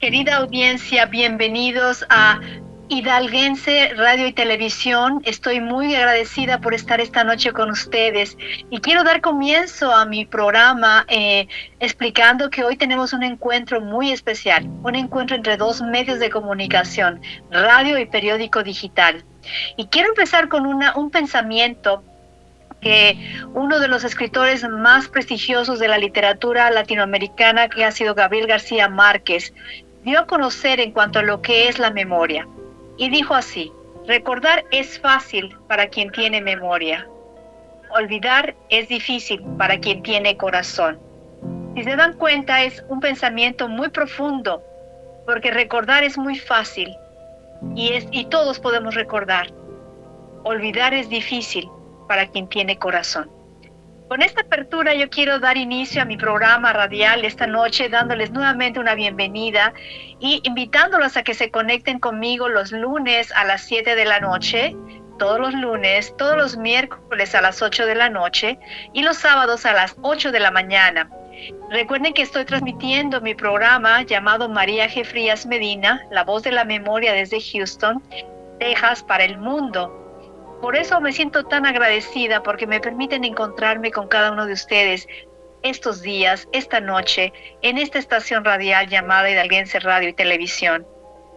Querida audiencia, bienvenidos a Hidalguense Radio y Televisión. Estoy muy agradecida por estar esta noche con ustedes y quiero dar comienzo a mi programa explicando que hoy tenemos un encuentro muy especial, un encuentro entre dos medios de comunicación, radio y periódico digital. Y quiero empezar con un pensamiento que uno de los escritores más prestigiosos de la literatura latinoamericana, que ha sido Gabriel García Márquez, dio a conocer en cuanto a lo que es la memoria. Y dijo así: recordar es fácil para quien tiene memoria. Olvidar es difícil para quien tiene corazón. Si se dan cuenta, es un pensamiento muy profundo, porque recordar es muy fácil y todos podemos recordar. Olvidar es difícil para quien tiene corazón. Con esta apertura yo quiero dar inicio a mi programa radial esta noche, dándoles nuevamente una bienvenida y invitándolos a que se conecten conmigo los lunes a las 7 de la noche, todos los lunes, todos los miércoles a las 8 de la noche y los sábados a las 8 de la mañana. Recuerden que estoy transmitiendo mi programa llamado María G. Frías Medina, la voz de la memoria desde Houston, Texas, para el mundo. Por eso me siento tan agradecida porque me permiten encontrarme con cada uno de ustedes estos días, esta noche, en esta estación radial llamada Hidalguense Radio y Televisión.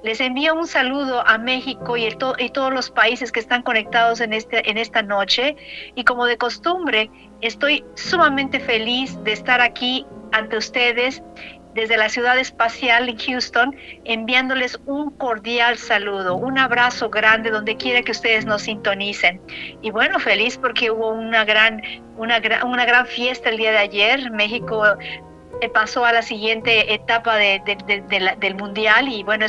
Les envío un saludo a México y todos los países que están conectados en esta noche. Y como de costumbre, estoy sumamente feliz de estar aquí ante ustedes desde la ciudad espacial en Houston, enviándoles un cordial saludo, un abrazo grande donde quiera que ustedes nos sintonicen. Y bueno, feliz porque hubo una gran fiesta el día de ayer. México pasó a la siguiente etapa del Mundial y bueno,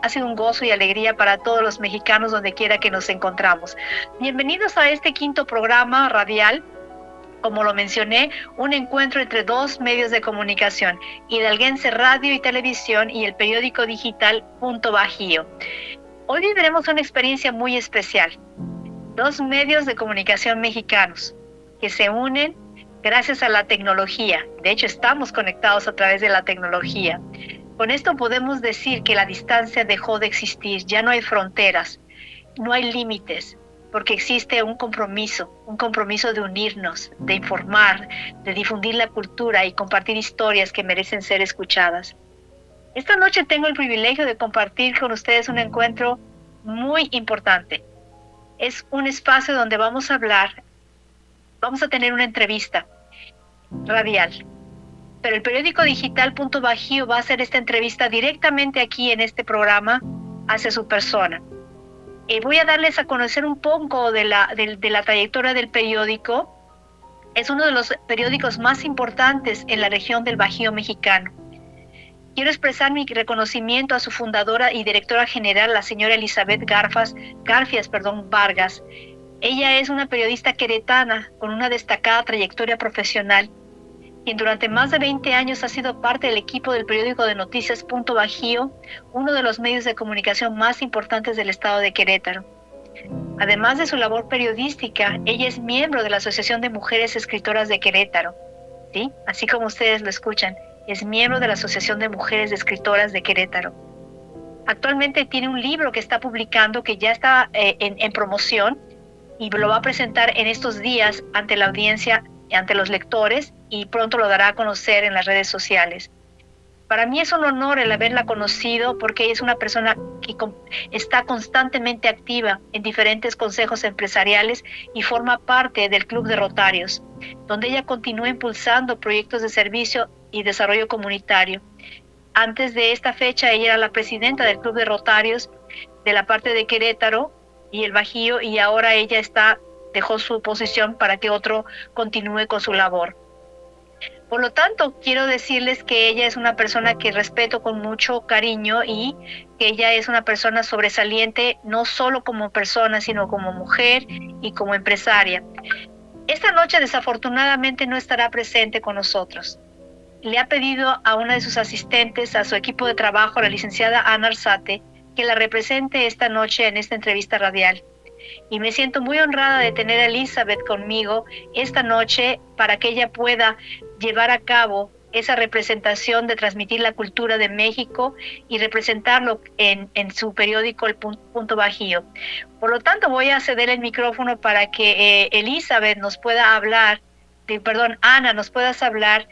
ha sido un gozo y alegría para todos los mexicanos donde quiera que nos encontramos. Bienvenidos a este quinto programa radial. Como lo mencioné, un encuentro entre dos medios de comunicación, Hidalguense Radio y Televisión y el periódico digital Punto Bajío. Hoy viviremos una experiencia muy especial. Dos medios de comunicación mexicanos que se unen gracias a la tecnología. De hecho, estamos conectados a través de la tecnología. Con esto podemos decir que la distancia dejó de existir, ya no hay fronteras, no hay límites, porque existe un compromiso de unirnos, de informar, de difundir la cultura y compartir historias que merecen ser escuchadas. Esta noche tengo el privilegio de compartir con ustedes un encuentro muy importante. Es un espacio donde vamos a tener una entrevista radial. Pero el periódico digital Punto Bajío va a hacer esta entrevista directamente aquí en este programa hacia su persona. Voy a darles a conocer un poco de la trayectoria del periódico. Es uno de los periódicos más importantes en la región del Bajío mexicano. Quiero expresar mi reconocimiento a su fundadora y directora general, la señora Elizabeth Garfias Vargas. Ella es una periodista queretana con una destacada trayectoria profesional, quien durante más de 20 años ha sido parte del equipo del periódico de noticias Punto Bajío, uno de los medios de comunicación más importantes del estado de Querétaro. Además de su labor periodística, ella es miembro de la Asociación de Mujeres Escritoras de Querétaro, ¿sí? Así como ustedes lo escuchan, es miembro de la Asociación de Mujeres Escritoras de Querétaro. Actualmente tiene un libro que está publicando, que ya está en promoción, y lo va a presentar en estos días ante la audiencia, ante los lectores, y pronto lo dará a conocer en las redes sociales. Para mí es un honor el haberla conocido porque ella es una persona que está constantemente activa en diferentes consejos empresariales y forma parte del Club de Rotarios, donde ella continúa impulsando proyectos de servicio y desarrollo comunitario. Antes de esta fecha, ella era la presidenta del Club de Rotarios de la parte de Querétaro y el Bajío, y ahora ella dejó su posición para que otro continúe con su labor. Por lo tanto, quiero decirles que ella es una persona que respeto con mucho cariño y que ella es una persona sobresaliente, no solo como persona, sino como mujer y como empresaria. Esta noche, desafortunadamente, no estará presente con nosotros. Le ha pedido a una de sus asistentes, a su equipo de trabajo, la licenciada Ana Arzate, que la represente esta noche en esta entrevista radial. Y me siento muy honrada de tener a Elizabeth conmigo esta noche para que ella pueda llevar a cabo esa representación de transmitir la cultura de México y representarlo en su periódico El Punto Bajío. Por lo tanto, voy a ceder el micrófono para que Elizabeth nos pueda hablar, Ana, nos puedas hablar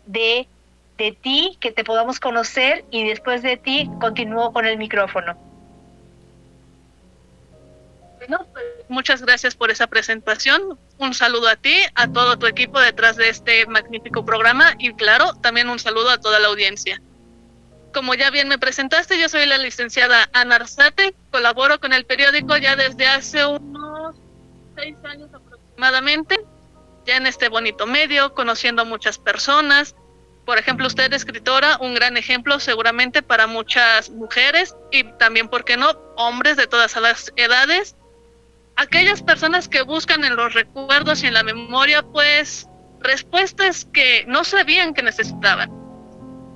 de ti, que te podamos conocer, y después de ti continúo con el micrófono. Bueno, pues, muchas gracias por esa presentación. Un saludo a ti, a todo tu equipo detrás de este magnífico programa y claro, también un saludo a toda la audiencia. Como ya bien me presentaste, yo soy la licenciada Ana Arzate, colaboro con el periódico ya desde hace unos 6 años aproximadamente, ya en este bonito medio, conociendo a muchas personas. Por ejemplo, usted, escritora, un gran ejemplo seguramente para muchas mujeres y también, ¿por qué no?, hombres de todas las edades. Aquellas personas que buscan en los recuerdos y en la memoria, pues, respuestas que no sabían que necesitaban.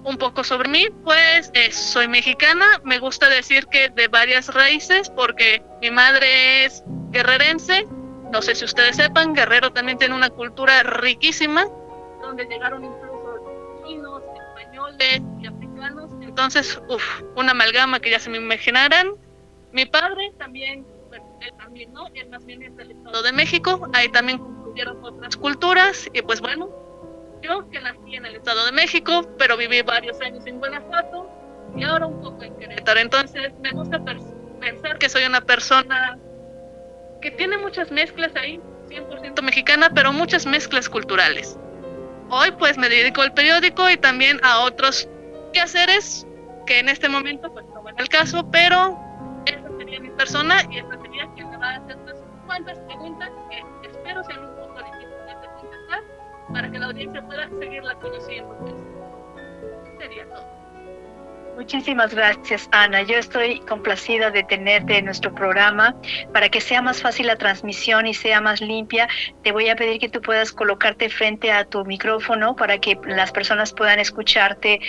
Un poco sobre mí, pues, soy mexicana, me gusta decir que de varias raíces, porque mi madre es guerrerense, no sé si ustedes sepan, Guerrero también tiene una cultura riquísima, donde llegaron incluso chinos, españoles y africanos, entonces, una amalgama que ya se me imaginarán. Mi padre también, él también, ¿no? Él más bien es del Estado de México, ahí también confluyeron otras culturas, y pues bueno, yo que nací en el Estado de México, pero viví varios años en Guanajuato, y ahora un poco en Querétaro, entonces me gusta pensar que soy una persona que tiene muchas mezclas ahí, 100% mexicana, pero muchas mezclas culturales. Hoy pues me dedico al periódico y también a otros quehaceres, que en este momento pues no van al caso, pero esa sería mi persona y esa sería quien me va a hacer unas cuantas preguntas que espero sean un poco difíciles de contestar para que la audiencia pueda seguirla conociendo. Pues. Sería todo. Muchísimas gracias, Ana. Yo estoy complacida de tenerte en nuestro programa. Para que sea más fácil la transmisión y sea más limpia, te voy a pedir que tú puedas colocarte frente a tu micrófono para que las personas puedan escucharte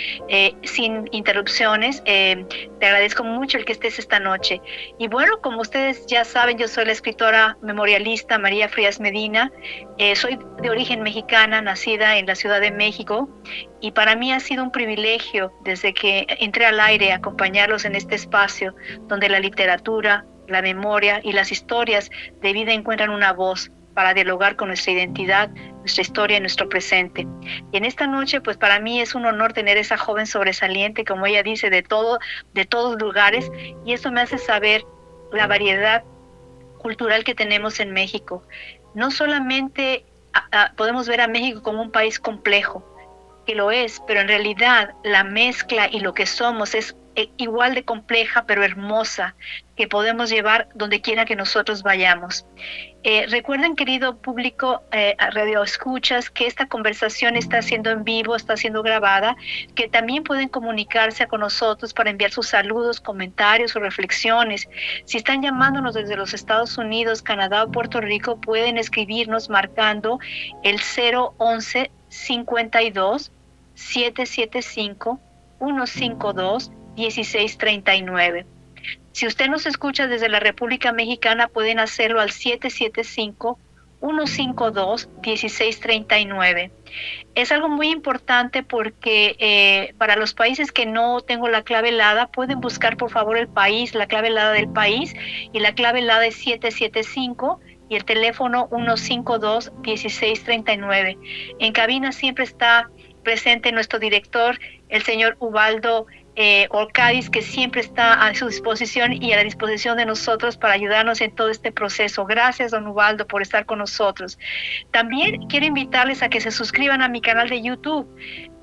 sin interrupciones. Te agradezco mucho el que estés esta noche. Y bueno, como ustedes ya saben, yo soy la escritora memorialista María Frías Medina. Soy de origen mexicana, nacida en la Ciudad de México, y para mí ha sido un privilegio desde que entré al aire acompañarlos en este espacio donde la literatura, la memoria y las historias de vida encuentran una voz para dialogar con nuestra identidad, nuestra historia y nuestro presente. Y en esta noche, pues para mí es un honor tener esa joven sobresaliente, como ella dice, de todos lugares, y eso me hace saber la variedad cultural que tenemos en México. No solamente podemos ver a México como un país complejo, que lo es, pero en realidad la mezcla y lo que somos es igual de compleja pero hermosa, que podemos llevar donde quiera que nosotros vayamos. Recuerden, querido público, radio escuchas, que esta conversación está siendo en vivo, está siendo grabada, que también pueden comunicarse con nosotros para enviar sus saludos, comentarios o reflexiones. Si están llamándonos desde los Estados Unidos, Canadá o Puerto Rico, pueden escribirnos marcando el 011 52 775 152 1639. Si usted nos escucha desde la República Mexicana, pueden hacerlo al 775-152-1639. Es algo muy importante porque para los países que no tengo la clave helada, pueden buscar por favor el país, la clave helada del país, y la clave helada es 775 y el teléfono 152-1639. En cabina siempre está presente nuestro director, el señor Ubaldo Orcadis, que siempre está a su disposición y a la disposición de nosotros para ayudarnos en todo este proceso. Gracias, don Ubaldo, por estar con nosotros. También quiero invitarles a que se suscriban a mi canal de YouTube.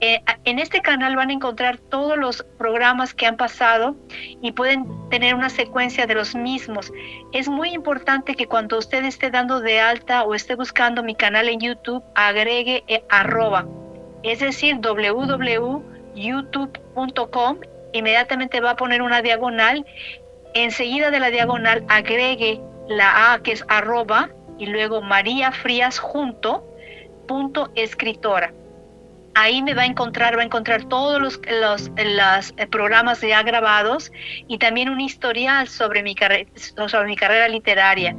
En este canal van a encontrar todos los programas que han pasado y pueden tener una secuencia de los mismos. Es muy importante que cuando usted esté dando de alta o esté buscando mi canal en YouTube, agregue @ es decir, www.youtube.com, inmediatamente va a poner una diagonal, enseguida de la diagonal agregue la A, que es @ y luego María Frías junto, .escritora. Ahí me va a encontrar todos los programas ya grabados y también un historial sobre mi carrera literaria.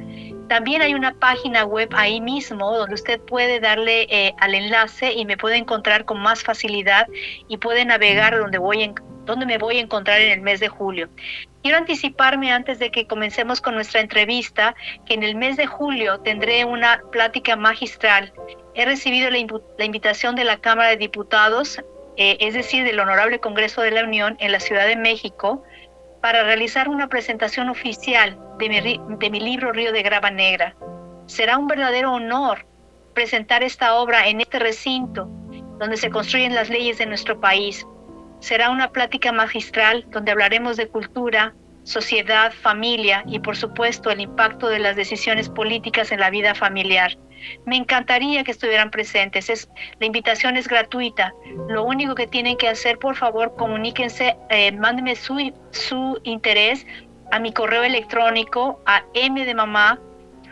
También hay una página web ahí mismo donde usted puede darle al enlace y me puede encontrar con más facilidad y puede navegar donde me voy a encontrar en el mes de julio. Quiero anticiparme antes de que comencemos con nuestra entrevista que en el mes de julio tendré una plática magistral. He recibido la invitación de la Cámara de Diputados, es decir, del Honorable Congreso de la Unión en la Ciudad de México, para realizar una presentación oficial de mi libro Río de Grava Negra. Será un verdadero honor presentar esta obra en este recinto donde se construyen las leyes de nuestro país. Será una plática magistral donde hablaremos de cultura, sociedad, familia y por supuesto el impacto de las decisiones políticas en la vida familiar. Me encantaría que estuvieran presentes. La invitación es gratuita. Lo único que tienen que hacer, por favor, comuníquense, mándenme su interés a mi correo electrónico a M de mamá,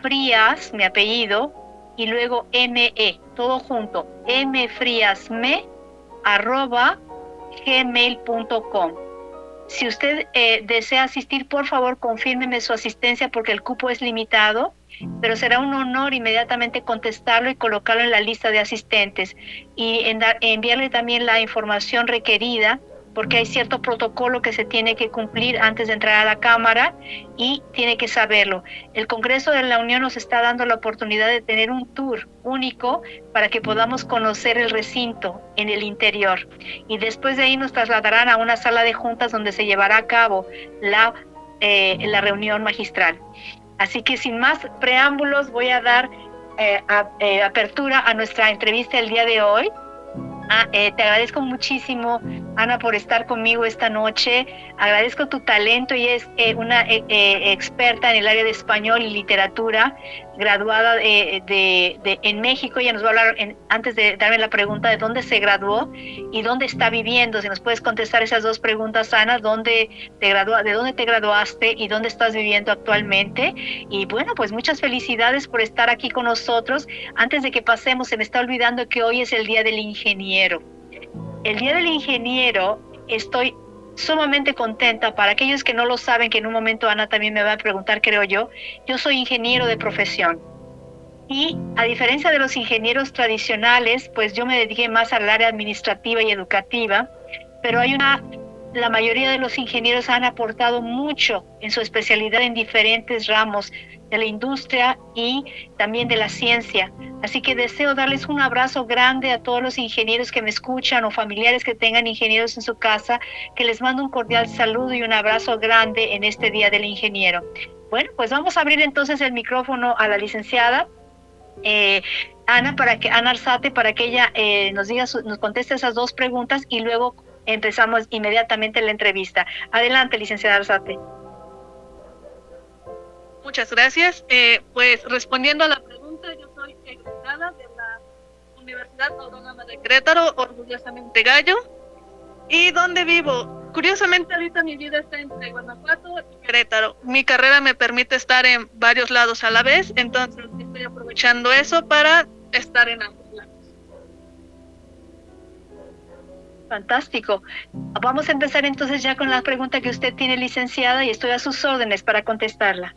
Frías, mi apellido, y luego ME, todo junto, mfriasme@gmail.com. Si usted desea asistir, por favor, confírmeme su asistencia porque el cupo es limitado, pero será un honor inmediatamente contestarlo y colocarlo en la lista de asistentes y enviarle también la información requerida porque hay cierto protocolo que se tiene que cumplir antes de entrar a la Cámara y tiene que saberlo. El Congreso de la Unión nos está dando la oportunidad de tener un tour único para que podamos conocer el recinto en el interior. Y después de ahí nos trasladarán a una sala de juntas donde se llevará a cabo la reunión magistral. Así que sin más preámbulos voy a dar apertura a nuestra entrevista el día de hoy. Te agradezco muchísimo, Ana, por estar conmigo esta noche. Agradezco tu talento. Ella es una experta en el área de español y literatura, graduada en México. Ella nos va a hablar, antes de darme la pregunta, de dónde se graduó y dónde está viviendo. Si nos puedes contestar esas dos preguntas, Ana, ¿de dónde te graduaste y dónde estás viviendo actualmente? Y bueno, pues muchas felicidades por estar aquí con nosotros. Antes de que pasemos, se me está olvidando que hoy es el Día del Ingeniero. El Día del Ingeniero, estoy sumamente contenta. Para aquellos que no lo saben, que en un momento Ana también me va a preguntar, creo yo soy ingeniero de profesión. Y a diferencia de los ingenieros tradicionales, pues yo me dediqué más al área administrativa y educativa, pero la mayoría de los ingenieros han aportado mucho en su especialidad en diferentes ramos de la industria y también de la ciencia. Así que deseo darles un abrazo grande a todos los ingenieros que me escuchan o familiares que tengan ingenieros en su casa, que les mando un cordial saludo y un abrazo grande en este Día del Ingeniero. Bueno, pues vamos a abrir entonces el micrófono a la licenciada Ana Arzate, para que ella nos conteste esas dos preguntas y luego empezamos inmediatamente la entrevista. Adelante, licenciada Arzate. Muchas gracias. Pues respondiendo a la pregunta, yo soy egresada de la Universidad Autónoma de Querétaro, orgullosamente gallo. ¿Y dónde vivo? Curiosamente, ahorita mi vida está entre Guanajuato y Querétaro. Mi carrera me permite estar en varios lados a la vez, entonces estoy aprovechando eso para estar en ambos lados. Fantástico. Vamos a empezar entonces ya con la pregunta que usted tiene, licenciada, y estoy a sus órdenes para contestarla.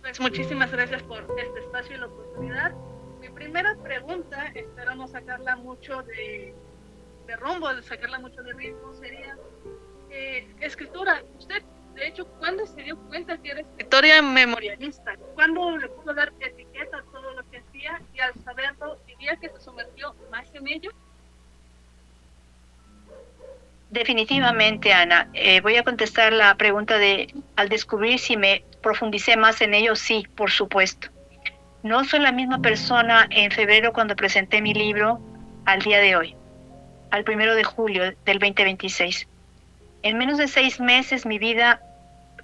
Pues muchísimas gracias por este espacio y la oportunidad. Mi primera pregunta, espero no sacarla mucho de rumbo, sacarla mucho de ritmo, sería escritura. Usted, de hecho, ¿cuándo se dio cuenta que era escritora memorialista? ¿Cuándo le pudo dar etiqueta a todo lo que hacía? Y al saberlo, ¿diría que se sumergió más en ello? Definitivamente, Ana. Voy a contestar la pregunta al descubrir si me profundicé más en ello. Sí, por supuesto. No soy la misma persona en febrero cuando presenté mi libro al día de hoy, al 1 de julio del 2026. En menos de 6 meses mi vida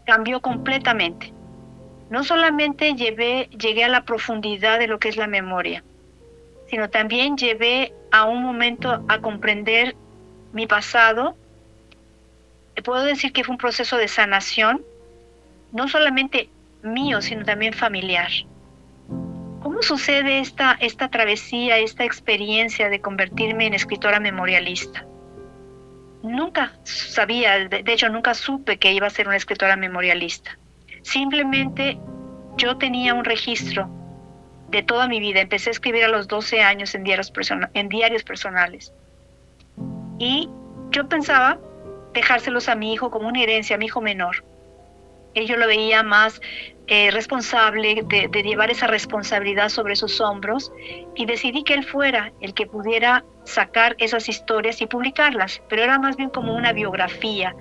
cambió completamente. No solamente llegué a la profundidad de lo que es la memoria, sino también llevé a un momento a comprender mi pasado. Puedo decir que fue un proceso de sanación, no solamente mío, sino también familiar. ¿Cómo sucede esta travesía, esta experiencia de convertirme en escritora memorialista? Nunca sabía, de hecho nunca supe que iba a ser una escritora memorialista. Simplemente yo tenía un registro de toda mi vida. Empecé a escribir a los 12 años en diarios personales. Y yo pensaba dejárselos a mi hijo como una herencia, a mi hijo menor. Yo lo veía más responsable de llevar esa responsabilidad sobre sus hombros, y decidí que él fuera el que pudiera sacar esas historias y publicarlas, pero era más bien como una biografía,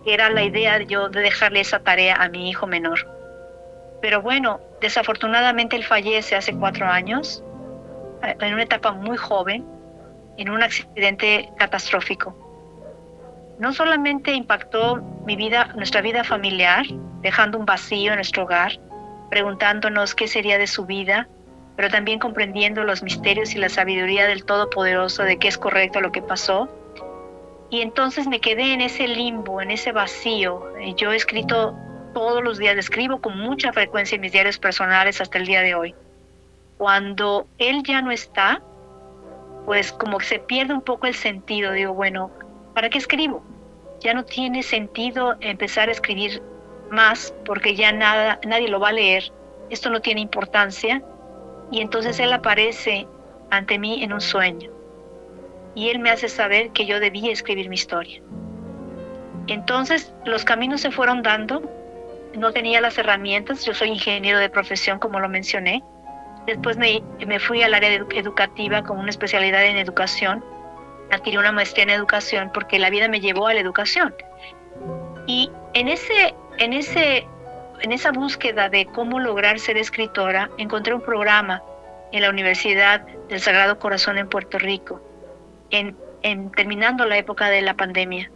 que era la idea yo de dejarle esa tarea a mi hijo menor. Pero bueno, desafortunadamente él fallece hace 4 años, en una etapa muy joven, en un accidente catastrófico. No solamente impactó nuestra vida familiar, dejando un vacío en nuestro hogar, preguntándonos qué sería de su vida, pero también comprendiendo los misterios y la sabiduría del Todopoderoso de qué es correcto lo que pasó. Y entonces me quedé en ese limbo, en ese vacío. Yo he escrito todos los días, escribo con mucha frecuencia en mis diarios personales hasta el día de hoy. Cuando él ya no está, pues como que se pierde un poco el sentido. Digo, bueno, ¿para qué escribo? Ya no tiene sentido empezar a escribir más, porque ya nadie lo va a leer. Esto no tiene importancia. Y entonces él aparece ante mí en un sueño. Y él me hace saber que yo debía escribir mi historia. Entonces los caminos se fueron dando. No tenía las herramientas. Yo soy ingeniero de profesión, como lo mencioné. Después me fui al área educativa con una especialidad en educación. Adquirí una maestría en educación porque la vida me llevó a la educación. Y en esa búsqueda de cómo lograr ser escritora, encontré un programa en la Universidad del Sagrado Corazón en Puerto Rico, terminando la época de la pandemia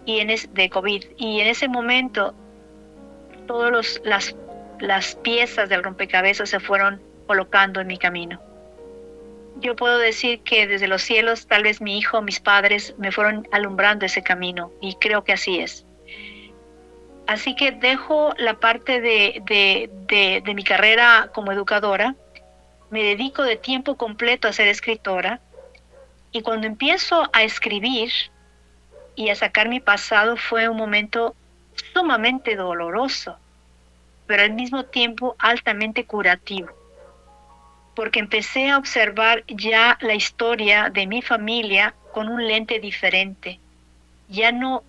y de COVID. Y en ese momento, todas las piezas del rompecabezas se fueron colocando en mi camino. Yo puedo decir que desde los cielos, tal vez mi hijo, mis padres, me fueron alumbrando ese camino, y creo que así es. Así que dejo la parte de mi carrera como educadora, me dedico de tiempo completo a ser escritora, y cuando empiezo a escribir y a sacar mi pasado, fue un momento sumamente doloroso, pero al mismo tiempo altamente curativo, porque empecé a observar ya la historia de mi familia con un lente diferente, ya no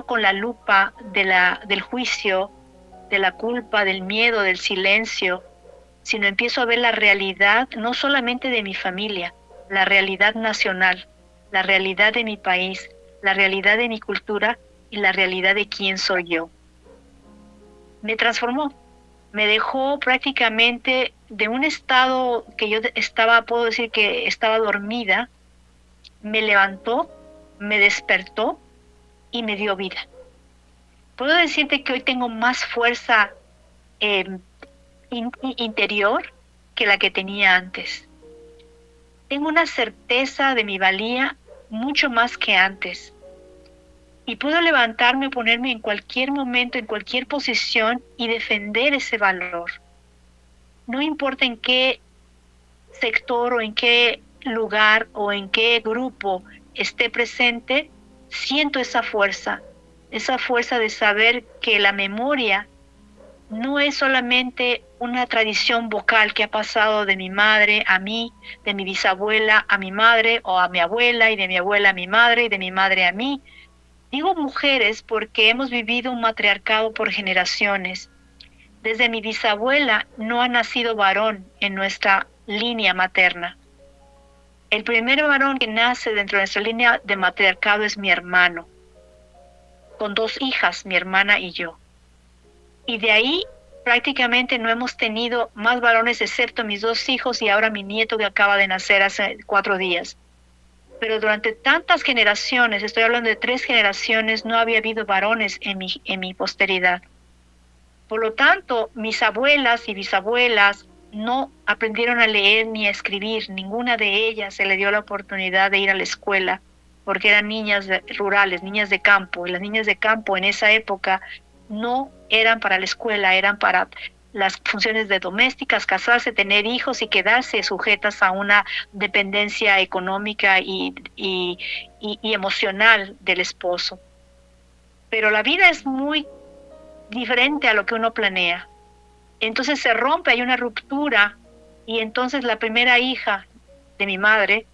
con la lupa del juicio, de la culpa, del miedo, del silencio, sino empiezo a ver la realidad no solamente de mi familia, la realidad nacional, la realidad de mi país, la realidad de mi cultura y la realidad de quién soy yo. Me transformó, me dejó prácticamente de un estado que yo puedo decir que estaba dormida, me levantó, me despertó y me dio vida. Puedo decirte que hoy tengo más fuerza interior que la que tenía antes. Tengo una certeza de mi valía mucho más que antes. Y puedo levantarme, ponerme en cualquier momento, en cualquier posición y defender ese valor. No importa en qué sector o en qué lugar o en qué grupo esté presente, siento esa fuerza de saber que la memoria no es solamente una tradición vocal que ha pasado de mi madre a mí, de mi bisabuela a mi madre, o a mi abuela, y de mi abuela a mi madre, y de mi madre a mí. Digo mujeres porque hemos vivido un matriarcado por generaciones. Desde mi bisabuela no ha nacido varón en nuestra línea materna. El primer varón que nace dentro de nuestra línea de matriarcado es mi hermano, con 2 hijas, mi hermana y yo. Y de ahí prácticamente no hemos tenido más varones excepto mis 2 hijos y ahora mi nieto que acaba de nacer hace 4 días. Pero durante tantas generaciones, estoy hablando de 3 generaciones, no había habido varones en mi posteridad. Por lo tanto, mis abuelas y bisabuelas no aprendieron a leer ni a escribir. Ninguna de ellas se le dio la oportunidad de ir a la escuela, porque eran niñas rurales, niñas de campo. Y las niñas de campo en esa época no eran para la escuela, eran para las funciones de domésticas, casarse, tener hijos y quedarse sujetas a una dependencia económica y emocional del esposo. Pero la vida es muy diferente a lo que uno planea. Entonces se rompe, hay una ruptura, y entonces la primera hija de mi madre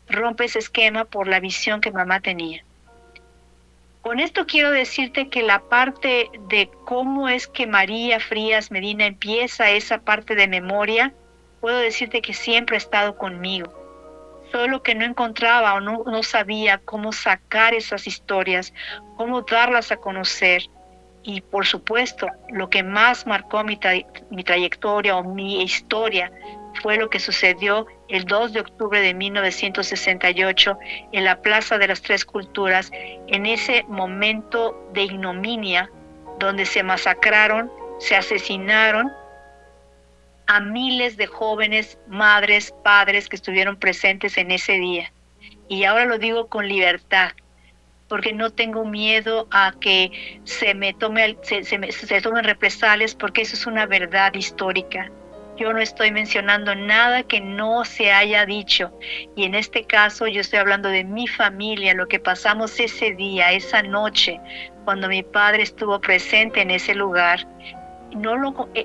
rompe ese esquema por la visión que mamá tenía. Con esto quiero decirte que la parte de cómo es que María Frías Medina empieza esa parte de memoria, puedo decirte que siempre ha estado conmigo. Solo que no encontraba o no sabía cómo sacar esas historias, cómo darlas a conocer. Y por supuesto, lo que más marcó mi trayectoria o mi historia fue lo que sucedió el 2 de octubre de 1968 en la Plaza de las Tres Culturas, en ese momento de ignominia donde se masacraron, se asesinaron a miles de jóvenes, madres, padres que estuvieron presentes en ese día. Y ahora lo digo con libertad, porque no tengo miedo a que se tomen represalias, porque eso es una verdad histórica. Yo no estoy mencionando nada que no se haya dicho, y en este caso yo estoy hablando de mi familia, lo que pasamos ese día, esa noche, cuando mi padre estuvo presente en ese lugar.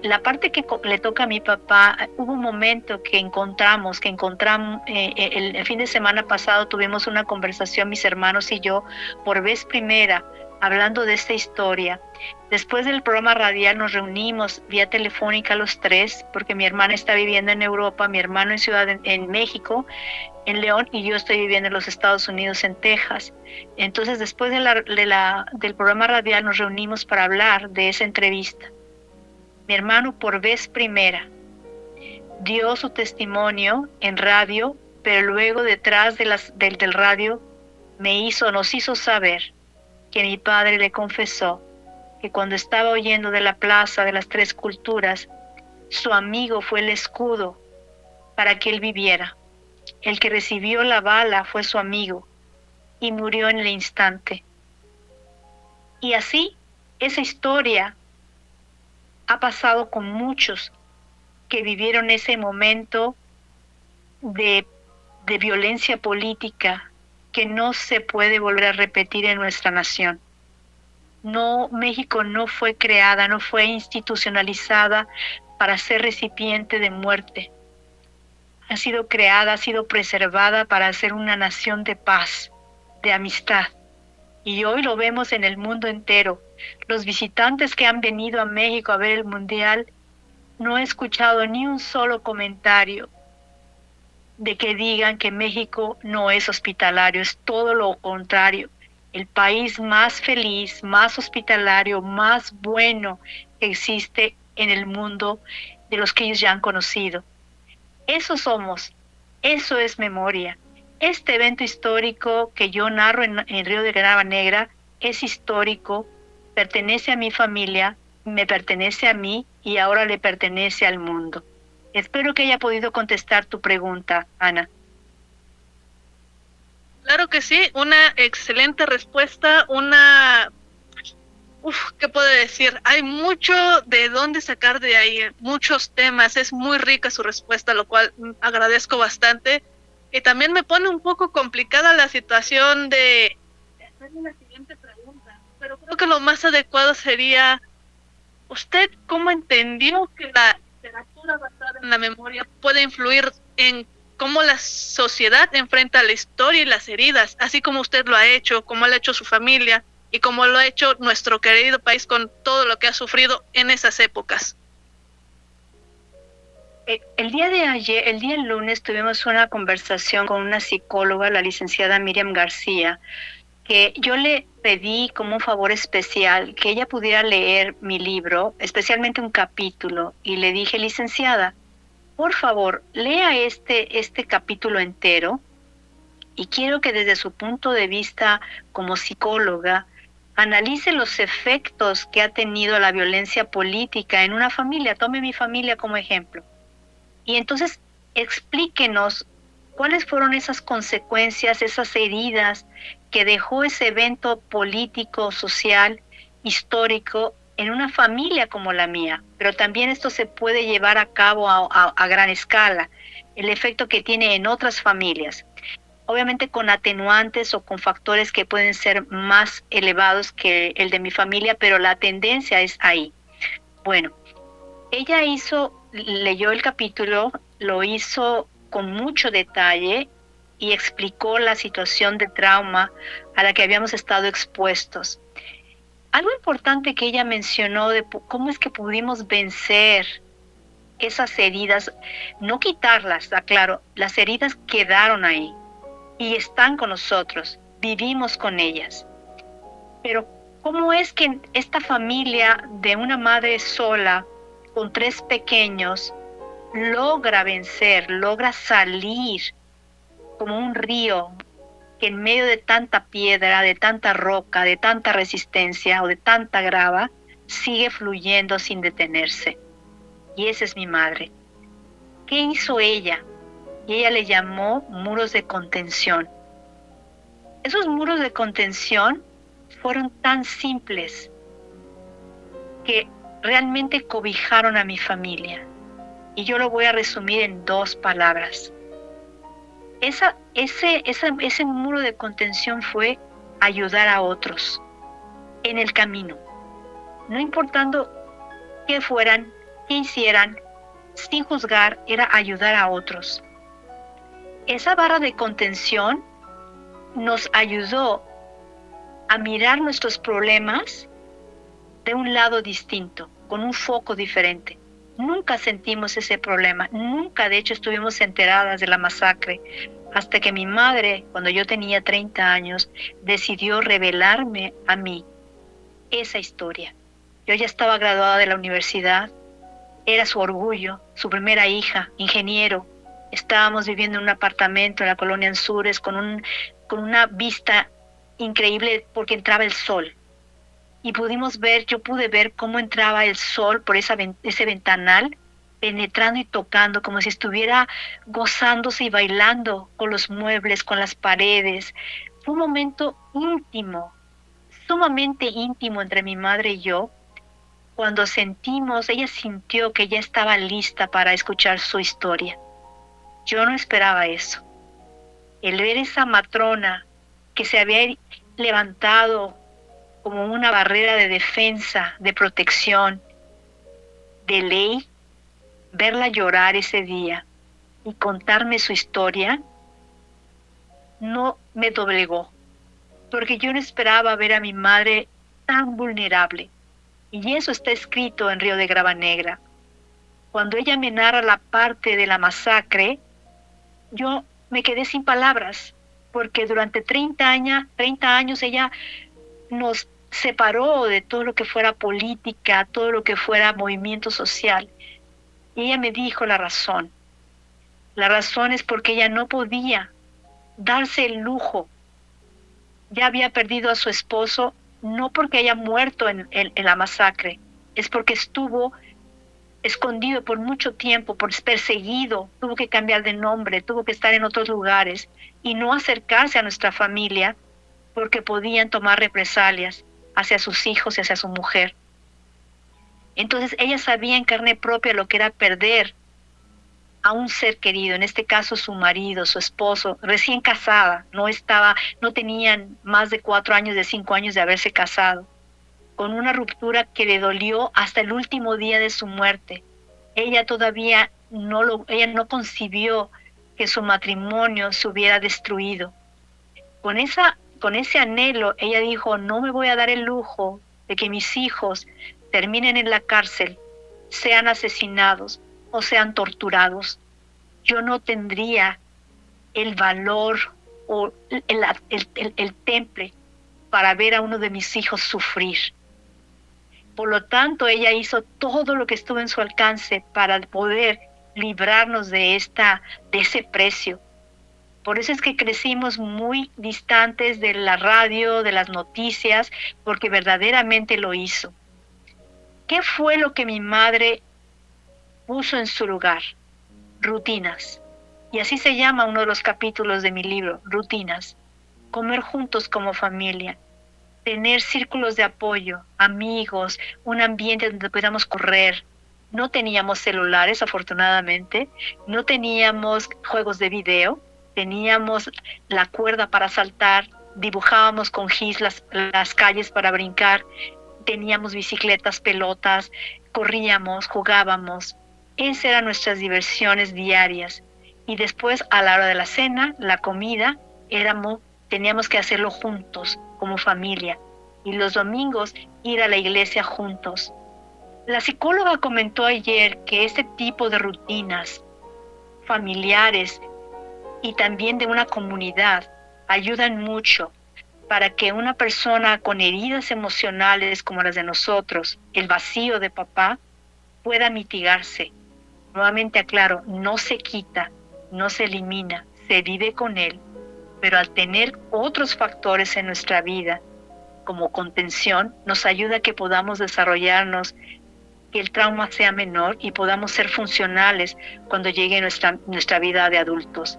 La parte que le toca a mi papá, hubo un momento que encontramos el fin de semana pasado tuvimos una conversación mis hermanos y yo por vez primera hablando de esta historia. Después del programa radial nos reunimos vía telefónica los tres, porque mi hermana está viviendo en Europa, mi hermano en México, en León, y yo estoy viviendo en los Estados Unidos, en Texas. Entonces después del programa radial nos reunimos para hablar de esa entrevista. Mi hermano por vez primera dio su testimonio en radio, pero luego detrás del radio nos hizo saber que mi padre le confesó que cuando estaba huyendo de la Plaza de las Tres Culturas, su amigo fue el escudo para que él viviera. El que recibió la bala fue su amigo y murió en el instante. Y así, esa historia ha pasado con muchos que vivieron ese momento de violencia política que no se puede volver a repetir en nuestra nación. No, México no fue creada, no fue institucionalizada para ser recipiente de muerte. Ha sido creada, ha sido preservada para ser una nación de paz, de amistad. Y hoy lo vemos en el mundo entero. Los visitantes que han venido a México a ver el Mundial, no he escuchado ni un solo comentario de que digan que México no es hospitalario, es todo lo contrario. El país más feliz, más hospitalario, más bueno que existe en el mundo de los que ellos ya han conocido. Eso somos, eso es memoria. Este evento histórico que yo narro en Río de Granada Negra es histórico, pertenece a mi familia, me pertenece a mí y ahora le pertenece al mundo. Espero que haya podido contestar tu pregunta, Ana. Claro que sí, una excelente respuesta, ¿qué puedo decir? Hay mucho de dónde sacar de ahí, muchos temas, es muy rica su respuesta, lo cual agradezco bastante. Y también me pone un poco complicada la situación de hacerle la siguiente pregunta, pero creo que lo más adecuado sería, ¿usted cómo entendió que la literatura basada en la memoria puede influir en cómo la sociedad enfrenta la historia y las heridas, así como usted lo ha hecho, como lo ha hecho su familia y como lo ha hecho nuestro querido país con todo lo que ha sufrido en esas épocas? El día lunes tuvimos una conversación con una psicóloga, la licenciada Miriam García, que yo le pedí como un favor especial que ella pudiera leer mi libro, especialmente un capítulo, y le dije, licenciada, por favor, lea este capítulo entero, y quiero que desde su punto de vista como psicóloga analice los efectos que ha tenido la violencia política en una familia. Tome mi familia como ejemplo. Y entonces explíquenos cuáles fueron esas consecuencias, esas heridas que dejó ese evento político, social, histórico en una familia como la mía. Pero también esto se puede llevar a cabo a gran escala, el efecto que tiene en otras familias. obviamente con atenuantes o con factores que pueden ser más elevados que el de mi familia, pero la tendencia es ahí. Bueno, ella leyó el capítulo, lo hizo con mucho detalle y explicó la situación de trauma a la que habíamos estado expuestos. Algo importante que ella mencionó de cómo es que pudimos vencer esas heridas, no quitarlas, aclaro, las heridas quedaron ahí y están con nosotros, vivimos con ellas. Pero ¿cómo es que esta familia de una madre sola, con 3 pequeños, logra vencer, logra salir como un río que en medio de tanta piedra, de tanta roca, de tanta resistencia o de tanta grava, sigue fluyendo sin detenerse? Y esa es mi madre. ¿Qué hizo ella? Y ella le llamó muros de contención. Esos muros de contención fueron tan simples que realmente cobijaron a mi familia. Y yo lo voy a resumir en 2 palabras. Ese muro de contención fue ayudar a otros en el camino. No importando qué fueran, qué hicieran, sin juzgar, era ayudar a otros. Esa barra de contención nos ayudó a mirar nuestros problemas de un lado distinto, con un foco diferente. Nunca sentimos ese problema, nunca de hecho estuvimos enteradas de la masacre, hasta que mi madre, cuando yo tenía 30 años, decidió revelarme a mí esa historia. Yo ya estaba graduada de la universidad, era su orgullo, su primera hija, ingeniero. Estábamos viviendo en un apartamento en la colonia Anzures con una vista increíble porque entraba el sol. Y yo pude ver cómo entraba el sol por ese ventanal, penetrando y tocando, como si estuviera gozándose y bailando con los muebles, con las paredes. Fue un momento íntimo, sumamente íntimo entre mi madre y yo, cuando ella sintió que ya estaba lista para escuchar su historia. Yo no esperaba eso. El ver esa matrona que se había levantado como una barrera de defensa, de protección, de ley, verla llorar ese día y contarme su historia, no me doblegó, porque yo no esperaba ver a mi madre tan vulnerable. Y eso está escrito en Río de Grava Negra. Cuando ella me narra la parte de la masacre, yo me quedé sin palabras, porque durante 30 años ella nos separó de todo lo que fuera política, todo lo que fuera movimiento social. Y ella me dijo la razón. La razón es porque ella no podía darse el lujo. Ya había perdido a su esposo, no porque haya muerto en la masacre, es porque estuvo escondido por mucho tiempo, perseguido, tuvo que cambiar de nombre, tuvo que estar en otros lugares y no acercarse a nuestra familia porque podían tomar represalias hacia sus hijos y hacia su mujer. Entonces ella sabía en carne propia lo que era perder a un ser querido, en este caso su marido, su esposo, recién casada, no tenían más de 4 años, de 5 años de haberse casado, con una ruptura que le dolió hasta el último día de su muerte. Ella todavía ella no concibió que su matrimonio se hubiera destruido. Con ese anhelo, ella dijo, no me voy a dar el lujo de que mis hijos terminen en la cárcel, sean asesinados o sean torturados. Yo no tendría el valor o el temple para ver a uno de mis hijos sufrir. Por lo tanto, ella hizo todo lo que estuvo en su alcance para poder librarnos de ese precio. Por eso es que crecimos muy distantes de la radio, de las noticias, porque verdaderamente lo hizo. ¿Qué fue lo que mi madre puso en su lugar? Rutinas. Y así se llama uno de los capítulos de mi libro, Rutinas. Comer juntos como familia, tener círculos de apoyo, amigos, un ambiente donde pudiéramos correr. No teníamos celulares, afortunadamente, no teníamos juegos de video, teníamos la cuerda para saltar, dibujábamos con gis las calles para brincar, teníamos bicicletas, pelotas, corríamos, jugábamos. Esas eran nuestras diversiones diarias. Y después, a la hora de la cena, la comida, teníamos que hacerlo juntos, como familia. Y los domingos, ir a la iglesia juntos. La psicóloga comentó ayer que este tipo de rutinas familiares y también de una comunidad ayudan mucho para que una persona con heridas emocionales como las de nosotros, el vacío de papá, pueda mitigarse. Nuevamente aclaro, no se quita, no se elimina, se vive con él, pero al tener otros factores en nuestra vida, como contención, nos ayuda a que podamos desarrollarnos, que el trauma sea menor y podamos ser funcionales cuando llegue nuestra vida de adultos.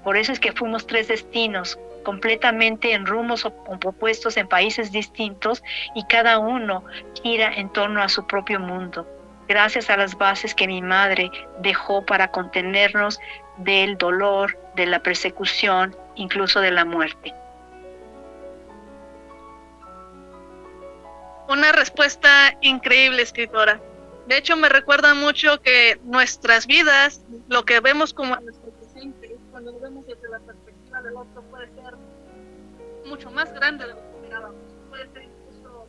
Por eso es que fuimos 3 destinos, completamente en rumbos opuestos, en países distintos, y cada uno gira en torno a su propio mundo, gracias a las bases que mi madre dejó para contenernos del dolor, de la persecución, incluso de la muerte. Una respuesta increíble, escritora. De hecho, me recuerda mucho que nuestras vidas, lo que vemos como nuestro presente, cuando lo vemos desde la perspectiva del otro, puede ser mucho más grande de lo que esperábamos. Puede ser incluso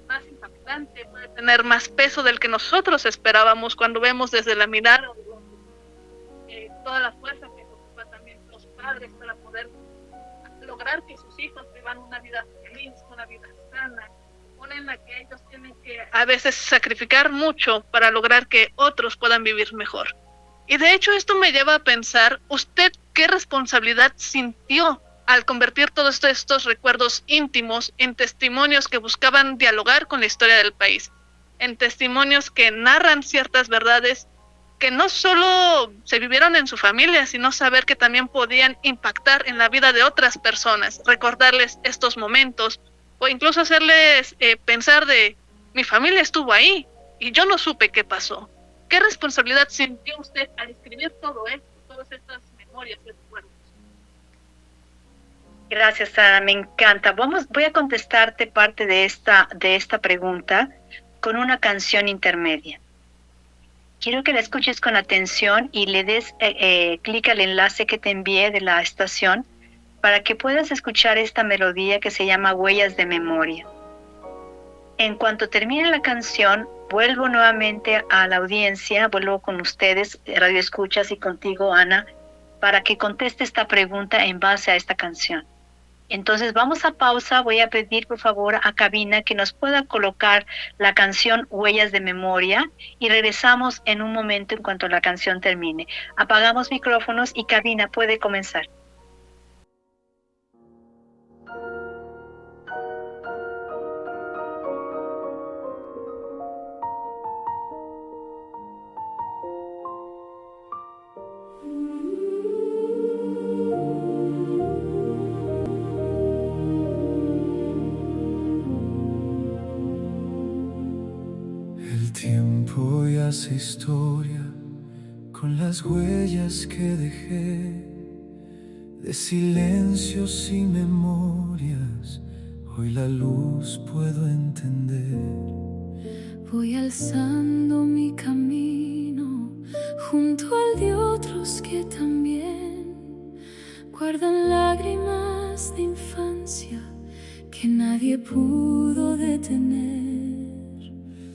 más impactante, puede tener más peso del que nosotros esperábamos cuando vemos desde la mirada del otro. Toda la fuerza que ocupan también los padres para poder lograr que sus hijos vivan una vida feliz, una vida sana, en la que ellos tienen que a veces sacrificar mucho para lograr que otros puedan vivir mejor. Y de hecho esto me lleva a pensar, ¿usted qué responsabilidad sintió al convertir todos estos recuerdos íntimos en testimonios que buscaban dialogar con la historia del país? En testimonios que narran ciertas verdades que no solo se vivieron en su familia, sino saber que también podían impactar en la vida de otras personas, recordarles estos momentos, o incluso hacerles pensar de, mi familia estuvo ahí y yo no supe qué pasó. ¿Qué responsabilidad sintió usted al escribir todo esto, todas estas memorias y recuerdos? Gracias, Ana, me encanta. Voy a contestarte parte de esta pregunta con una canción intermedia. Quiero que la escuches con atención y le des clic al enlace que te envié de la estación para que puedas escuchar esta melodía que se llama Huellas de Memoria. En cuanto termine la canción, vuelvo nuevamente a la audiencia, vuelvo con ustedes, Radio Escuchas, y contigo, Ana, para que conteste esta pregunta en base a esta canción. Entonces vamos a pausa, voy a pedir por favor a Cabina que nos pueda colocar la canción Huellas de Memoria y regresamos en un momento en cuanto la canción termine. Apagamos micrófonos y Cabina puede comenzar. Hace historia con las huellas que dejé de silencios y memorias. Hoy la luz puedo entender. Voy alzando mi camino junto al de otros que también guardan lágrimas de infancia que nadie pudo detener.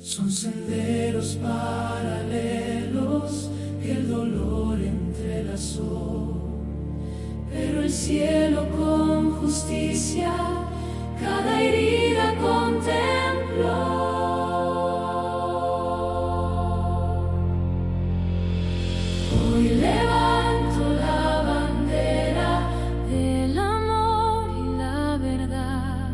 Son senderos paralelos que el dolor entrelazó, pero el cielo con justicia cada herida contempló. Hoy levanto la bandera del amor y la verdad,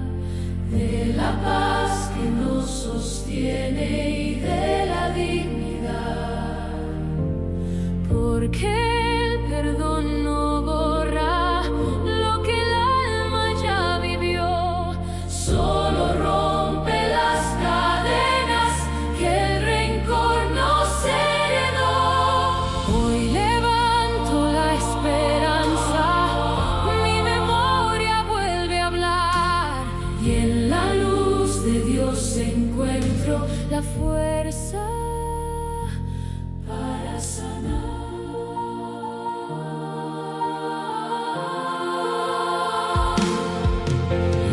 de la paz que nos sostiene y de la dignidad, porque el perdón no borra lo que el alma ya vivió, solo rompe las cadenas que el rencor nos heredó. Hoy levanto la esperanza la fuerza para sanar.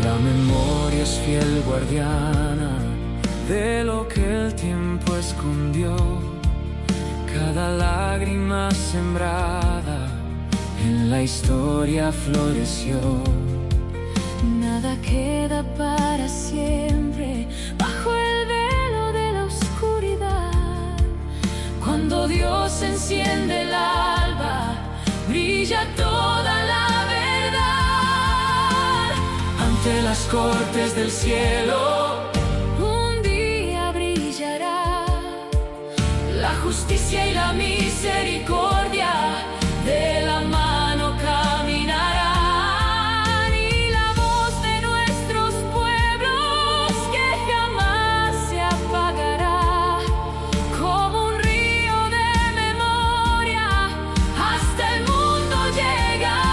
La memoria es fiel guardiana de lo que el tiempo escondió. Cada lágrima sembrada en la historia floreció. Nada queda para siempre bajo el velo de la oscuridad. Cuando Dios enciende el alba, brilla toda la verdad. Ante las cortes del cielo, Un día brillará la justicia y la misericordia, de la mano caminarán, y la voz de nuestros pueblos que jamás se apagará, como un río de memoria hasta el mundo llegará.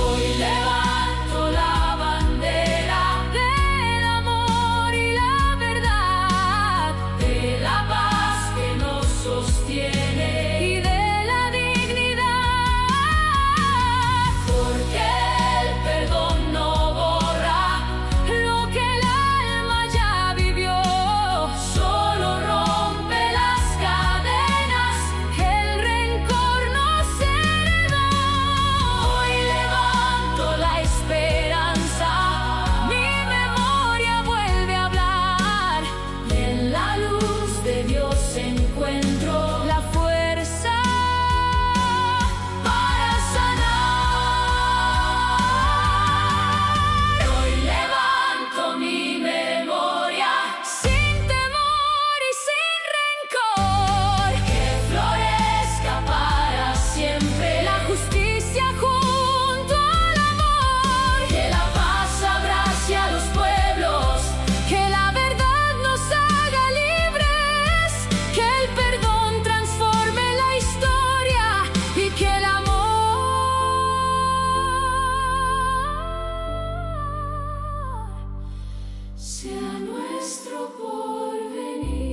Hoy levanto la bandera del amor y la verdad, de la paz que nos sostiene y de la dignidad, porque el perdón no borra lo que el alma ya vivió, solo rompe las cadenas que el rencor nos heredó. Hoy levanto la esperanza, mi memoria vuelve a hablar, y en la luz de Dios encuentro la fuerza para sanar. Hoy levanto mi memoria sin temor y sin rencor, que florezca para siempre la justicia junto al amor, que la paz abrace a los pueblos, que la verdad nos haga libres, que el perdón transforme la historia y que el amor sea nuestro porvenir.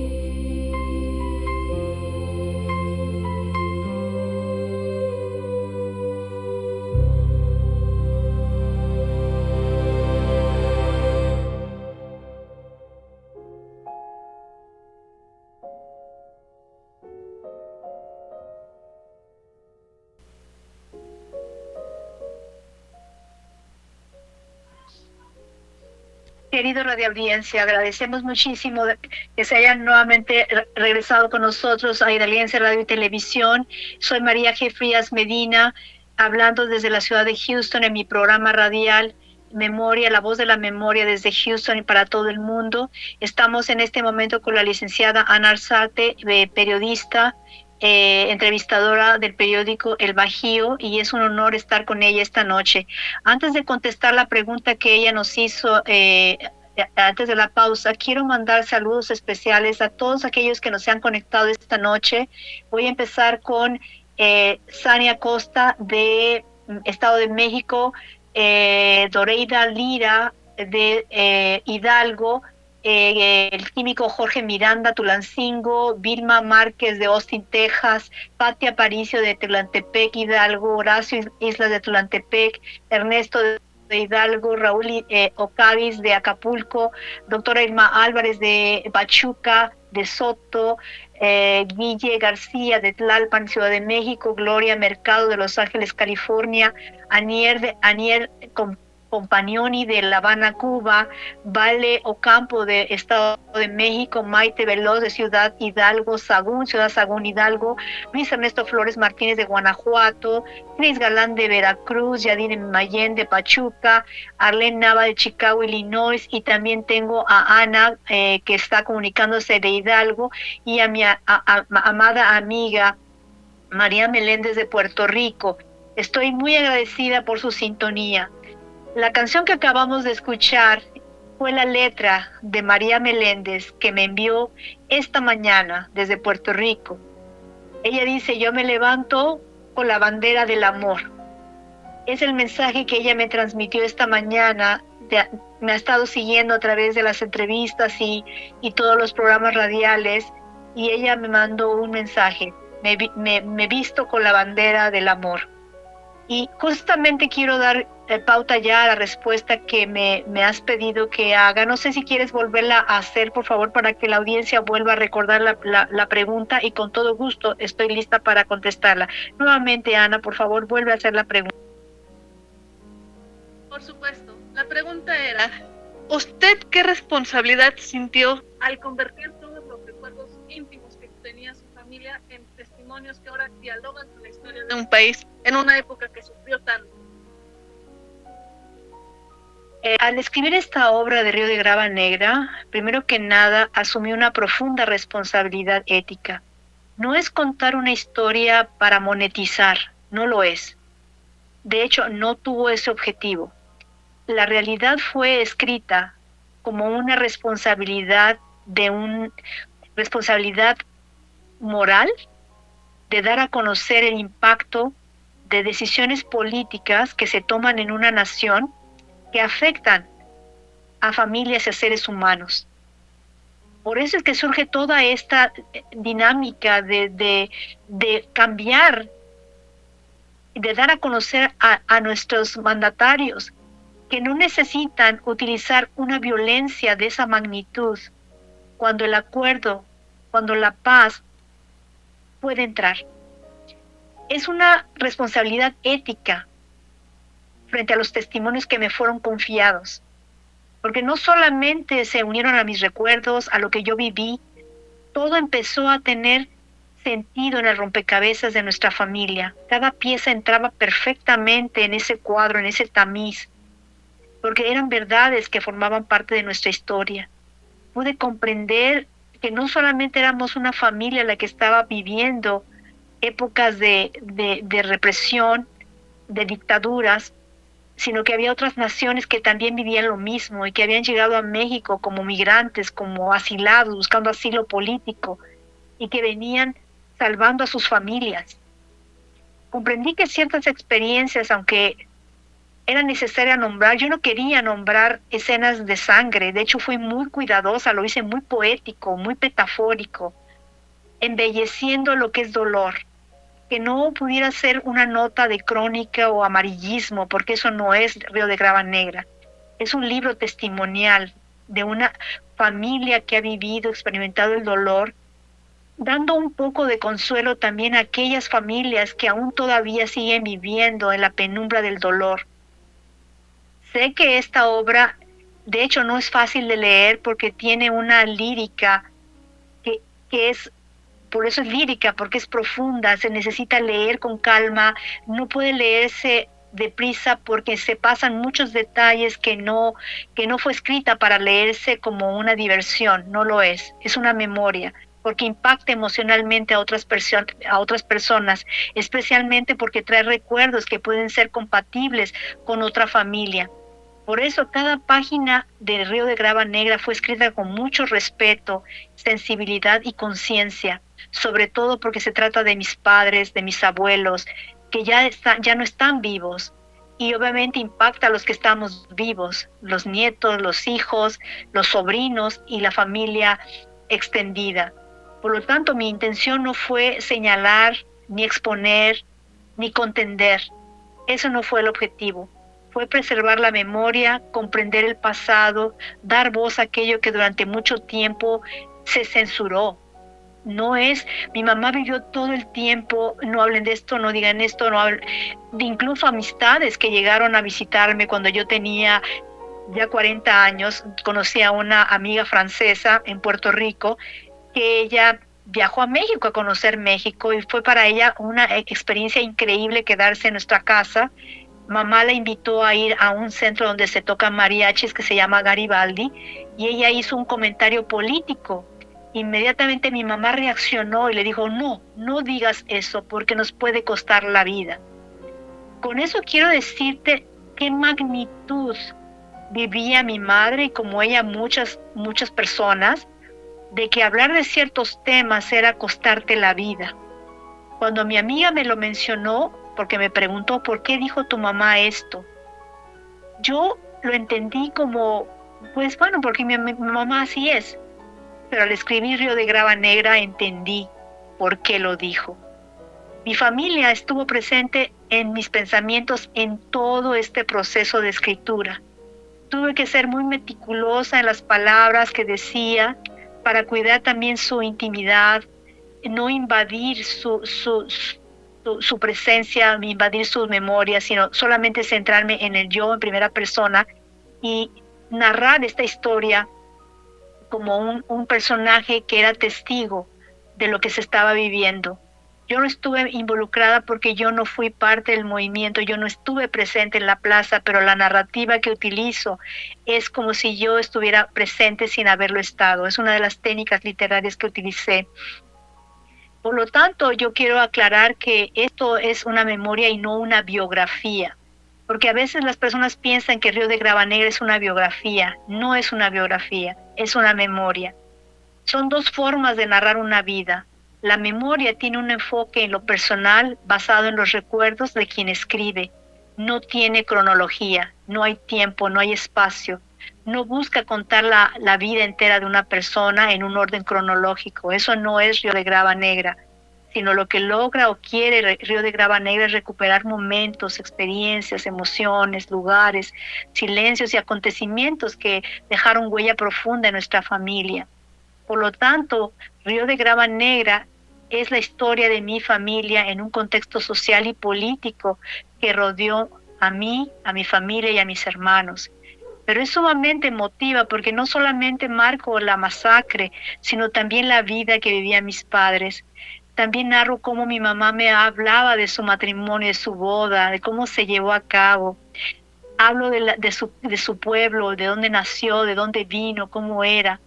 Querido Radio Audiencia, agradecemos muchísimo que se hayan nuevamente regresado con nosotros a Hidalguense Radio y Televisión. Soy María G. Frías Medina, hablando desde la ciudad de Houston en mi programa radial Memoria, la voz de la memoria desde Houston y para todo el mundo. Estamos en este momento con la licenciada Ana Arzate, periodista, entrevistadora del periódico El Bajío, y es un honor estar con ella esta noche. Antes de contestar la pregunta que ella nos hizo antes de la pausa, quiero mandar saludos especiales a todos aquellos que nos han conectado esta noche. Voy a empezar con Sania Costa de Estado de México, Doreida Lira de Hidalgo, el químico Jorge Miranda, Tulancingo, Vilma Márquez de Austin, Texas, Pati Aparicio de Tulantepec, Hidalgo, Horacio Islas de Tulantepec, Ernesto de Hidalgo, Raúl Ocavis de Acapulco, doctora Irma Álvarez de Pachuca, de Soto, Guille García de Tlalpan, Ciudad de México, Gloria Mercado de Los Ángeles, California, Anier Compagnoni de La Habana, Cuba, Vale Ocampo de Estado de México, Maite Veloz de Ciudad Hidalgo, Ciudad Sagún, Hidalgo, Luis Ernesto Flores Martínez de Guanajuato, Cris Galán de Veracruz, Yadine Mayen de Pachuca, Arlene Nava de Chicago, Illinois, y también tengo a Ana que está comunicándose de Hidalgo, y a mi amada amiga María Meléndez de Puerto Rico. Estoy muy agradecida por su sintonía. La canción que acabamos de escuchar fue la letra de María Meléndez, que me envió esta mañana desde Puerto Rico. Ella dice: yo me levanto con la bandera del amor. es el mensaje que ella me transmitió esta mañana. Me ha estado siguiendo a través de las entrevistas y todos los programas radiales, y ella me mandó un mensaje. Me visto con la bandera del amor. Y justamente quiero dar pauta ya a la respuesta que me has pedido que haga. No sé si quieres volverla a hacer, por favor, para que la audiencia vuelva a recordar la pregunta, y con todo gusto estoy lista para contestarla. Nuevamente, Ana, por favor, vuelve a hacer la pregunta. Por supuesto. La pregunta era, ¿usted qué responsabilidad sintió al convertir todos los recuerdos íntimos que tenía su familia en testimonios que ahora dialogan con la historia de un país en una época que sufrió tanto? Al escribir esta obra de Río de Grava Negra, primero que nada asumí una profunda responsabilidad ética. No es contar una historia para monetizar, no lo es. De hecho, no tuvo ese objetivo. La realidad fue escrita como una responsabilidad responsabilidad moral de dar a conocer el impacto de decisiones políticas que se toman en una nación que afectan a familias y a seres humanos. Por eso es que surge toda esta dinámica de cambiar, de dar a conocer a nuestros mandatarios que no necesitan utilizar una violencia de esa magnitud cuando el acuerdo, cuando la paz puede entrar. Es una responsabilidad ética frente a los testimonios que me fueron confiados, porque no solamente se unieron a mis recuerdos, a lo que yo viví, todo empezó a tener sentido en el rompecabezas de nuestra familia. Cada pieza entraba perfectamente en ese cuadro, en ese tamiz, porque eran verdades que formaban parte de nuestra historia. Pude comprender que no solamente éramos una familia la que estaba viviendo épocas de represión, de dictaduras, sino que había otras naciones que también vivían lo mismo y que habían llegado a México como migrantes, como asilados, buscando asilo político, y que venían salvando a sus familias. Comprendí que ciertas experiencias, aunque era necesaria nombrar, yo no quería nombrar escenas de sangre. De hecho, fui muy cuidadosa, lo hice muy poético, muy metafórico, embelleciendo lo que es dolor, que no pudiera ser una nota de crónica o amarillismo, porque eso no es Río de Grava Negra. Es un libro testimonial de una familia que ha vivido, experimentado el dolor, dando un poco de consuelo también a aquellas familias que aún todavía siguen viviendo en la penumbra del dolor. Sé que esta obra, de hecho, no es fácil de leer porque tiene una lírica que es, por eso es lírica, porque es profunda, se necesita leer con calma, no puede leerse deprisa porque se pasan muchos detalles que no fue escrita para leerse como una diversión, no lo es una memoria, porque impacta emocionalmente a otras personas, especialmente porque trae recuerdos que pueden ser compatibles con otra familia. Por eso cada página de Río de Grava Negra fue escrita con mucho respeto, sensibilidad y conciencia, sobre todo porque se trata de mis padres, de mis abuelos, que ya no están vivos, y obviamente impacta a los que estamos vivos, los nietos, los hijos, los sobrinos y la familia extendida. Por lo tanto, mi intención no fue señalar, ni exponer, ni contender. Eso no fue el objetivo. Fue preservar la memoria, comprender el pasado, dar voz a aquello que durante mucho tiempo se censuró. No es, mi mamá vivió todo el tiempo, no hablen de esto, no digan esto, no hablen, incluso amistades que llegaron a visitarme cuando yo tenía ya 40 años, conocí a una amiga francesa en Puerto Rico, que ella viajó a México a conocer México y fue para ella una experiencia increíble quedarse en nuestra casa. Mamá la invitó a ir a un centro donde se tocan mariachis que se llama Garibaldi y ella hizo un comentario político. Inmediatamente mi mamá reaccionó y le dijo, no digas eso porque nos puede costar la vida. Con eso quiero decirte qué magnitud vivía mi madre y como ella muchas personas, de que hablar de ciertos temas era costarte la vida. Cuando mi amiga me lo mencionó, porque me preguntó, ¿por qué dijo tu mamá esto? Yo lo entendí como, pues bueno, porque mi mamá así es. Pero al escribir Río de Grava Negra entendí por qué lo dijo. Mi familia estuvo presente en mis pensamientos en todo este proceso de escritura. Tuve que ser muy meticulosa en las palabras que decía para cuidar también su intimidad, no invadir su presencia, invadir sus memorias, sino solamente centrarme en el yo en primera persona y narrar esta historia como un personaje que era testigo de lo que se estaba viviendo. Yo no estuve involucrada porque yo no fui parte del movimiento, yo no estuve presente en la plaza, pero la narrativa que utilizo es como si yo estuviera presente sin haberlo estado. Es una de las técnicas literarias que utilicé. Por lo tanto, yo quiero aclarar que esto es una memoria y no una biografía, porque a veces las personas piensan que Río de Grava Negra es una biografía. No es una biografía, es una memoria. Son dos formas de narrar una vida. La memoria tiene un enfoque en lo personal basado en los recuerdos de quien escribe. No tiene cronología, no hay tiempo, no hay espacio. No busca contar la vida entera de una persona en un orden cronológico. Eso no es Río de Grava Negra, sino lo que logra o quiere Río de Grava Negra es recuperar momentos, experiencias, emociones, lugares, silencios y acontecimientos que dejaron huella profunda en nuestra familia. Por lo tanto, Río de Grava Negra es la historia de mi familia en un contexto social y político que rodeó a mí, a mi familia y a mis hermanos. Pero es sumamente emotiva porque no solamente marco la masacre, sino también la vida que vivían mis padres. También narro cómo mi mamá me hablaba de su matrimonio, de su boda, de cómo se llevó a cabo. Hablo de su pueblo, de dónde nació, de dónde vino, cómo era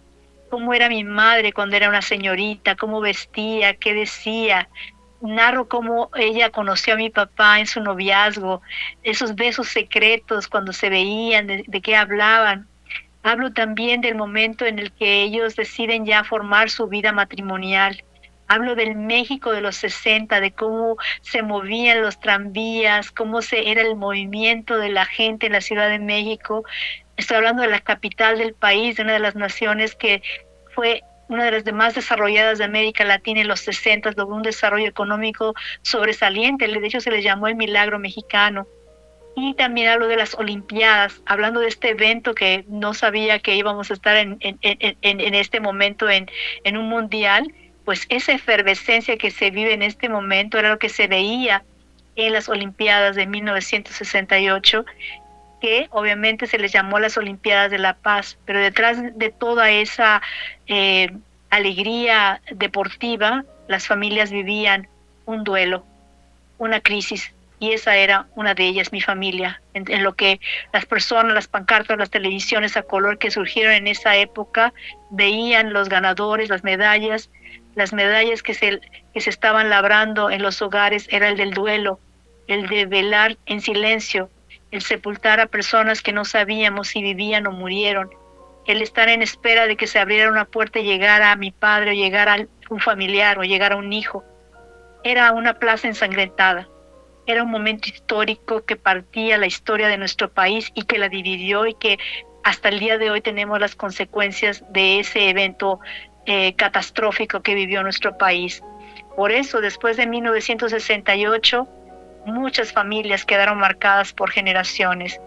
mi madre cuando era una señorita, cómo vestía, qué decía. Narro cómo ella conoció a mi papá en su noviazgo, esos besos secretos cuando se veían, de qué hablaban. Hablo también del momento en el que ellos deciden ya formar su vida matrimonial. Hablo del México de los 60, de cómo se movían los tranvías, era el movimiento de la gente en la Ciudad de México. Estoy hablando de la capital del país, de una de las naciones que fue una de las más desarrolladas de América Latina en los 60, logró un desarrollo económico sobresaliente. De hecho, se le llamó el milagro mexicano. Y también hablo de las Olimpiadas, hablando de este evento que no sabía que íbamos a estar en este momento en un mundial. Pues esa efervescencia que se vive en este momento era lo que se veía en las Olimpiadas de 1968, que obviamente se les llamó las Olimpiadas de la Paz, pero detrás de toda esa alegría deportiva, las familias vivían un duelo, una crisis, y esa era una de ellas, mi familia, en lo que las personas, las pancartas, las televisiones a color que surgieron en esa época, veían los ganadores, las medallas que se estaban labrando en los hogares, era el del duelo, el de velar en silencio, el sepultar a personas que no sabíamos si vivían o murieron, el estar en espera de que se abriera una puerta y llegara a mi padre, o llegara a un familiar, o llegara a un hijo. Era una plaza ensangrentada. Era un momento histórico que partía la historia de nuestro país y que la dividió, y que hasta el día de hoy tenemos las consecuencias de ese evento catastrófico que vivió nuestro país. Por eso, después de 1968, muchas familias quedaron marcadas por generaciones.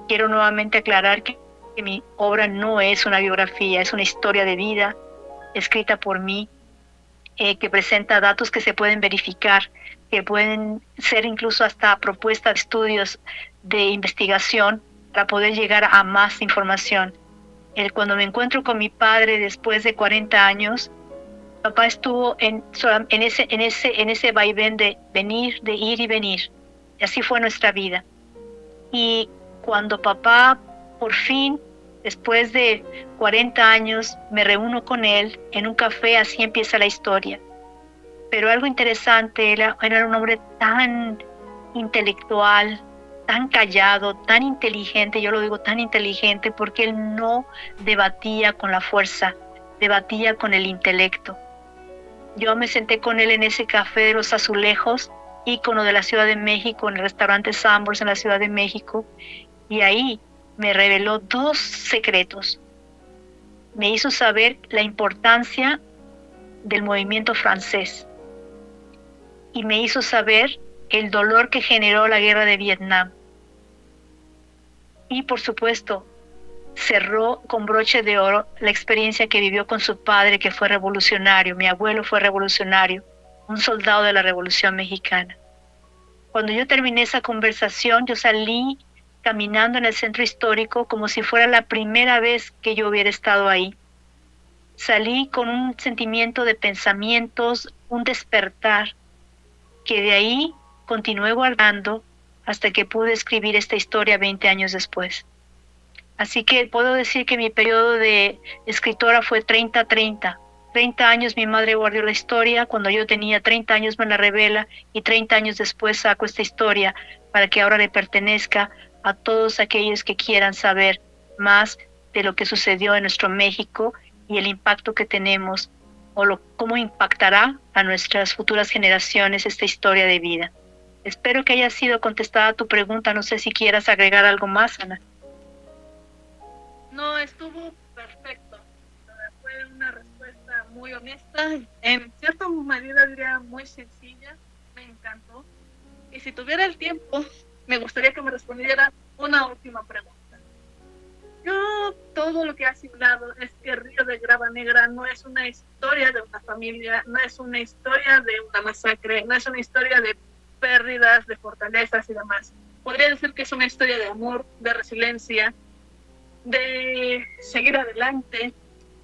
Quiero nuevamente aclarar que mi obra no es una biografía, es una historia de vida escrita por mí, que presenta datos que se pueden verificar, que pueden ser incluso hasta propuesta de estudios de investigación para poder llegar a más información. Cuando me encuentro con mi padre después de 40 años, papá estuvo en ese vaivén de venir, de ir y venir. Y así fue nuestra vida. Y cuando papá, por fin, después de 40 años, me reúno con él en un café, así empieza la historia. Pero algo interesante, era un hombre tan intelectual, tan callado, tan inteligente. Yo lo digo tan inteligente porque él no debatía con la fuerza, debatía con el intelecto. Yo me senté con él en ese café de los azulejos ícono de la Ciudad de México, en el restaurante Sambors en la Ciudad de México, y ahí me reveló 2 secretos. Me hizo saber la importancia del movimiento francés y me hizo saber el dolor que generó la guerra de Vietnam. Y por supuesto, cerró con broche de oro la experiencia que vivió con su padre, que fue revolucionario. Mi abuelo fue revolucionario, un soldado de la Revolución Mexicana. Cuando yo terminé esa conversación, yo salí caminando en el centro histórico como si fuera la primera vez que yo hubiera estado ahí. Salí con un sentimiento de pensamientos, un despertar, que de ahí continué guardando hasta que pude escribir esta historia 20 años después. Así que puedo decir que mi periodo de escritora fue 30-30. 30 años mi madre guardó la historia, cuando yo tenía 30 años me la revela y 30 años después saco esta historia para que ahora le pertenezca a todos aquellos que quieran saber más de lo que sucedió en nuestro México y el impacto que tenemos o cómo impactará a nuestras futuras generaciones esta historia de vida. Espero que haya sido contestada tu pregunta. No sé si quieras agregar algo más, Ana. No, estuvo perfecto. Fue una respuesta muy honesta, en cierta medida diría muy sencilla, me encantó. Y si tuviera el tiempo, me gustaría que me respondiera una última pregunta. Yo, todo lo que has hablado es que Río de Grava Negra no es una historia de una familia, no es una historia de una masacre, no es una historia de pérdidas, de fortalezas y demás. Podría decir que es una historia de amor, de resiliencia, de seguir adelante,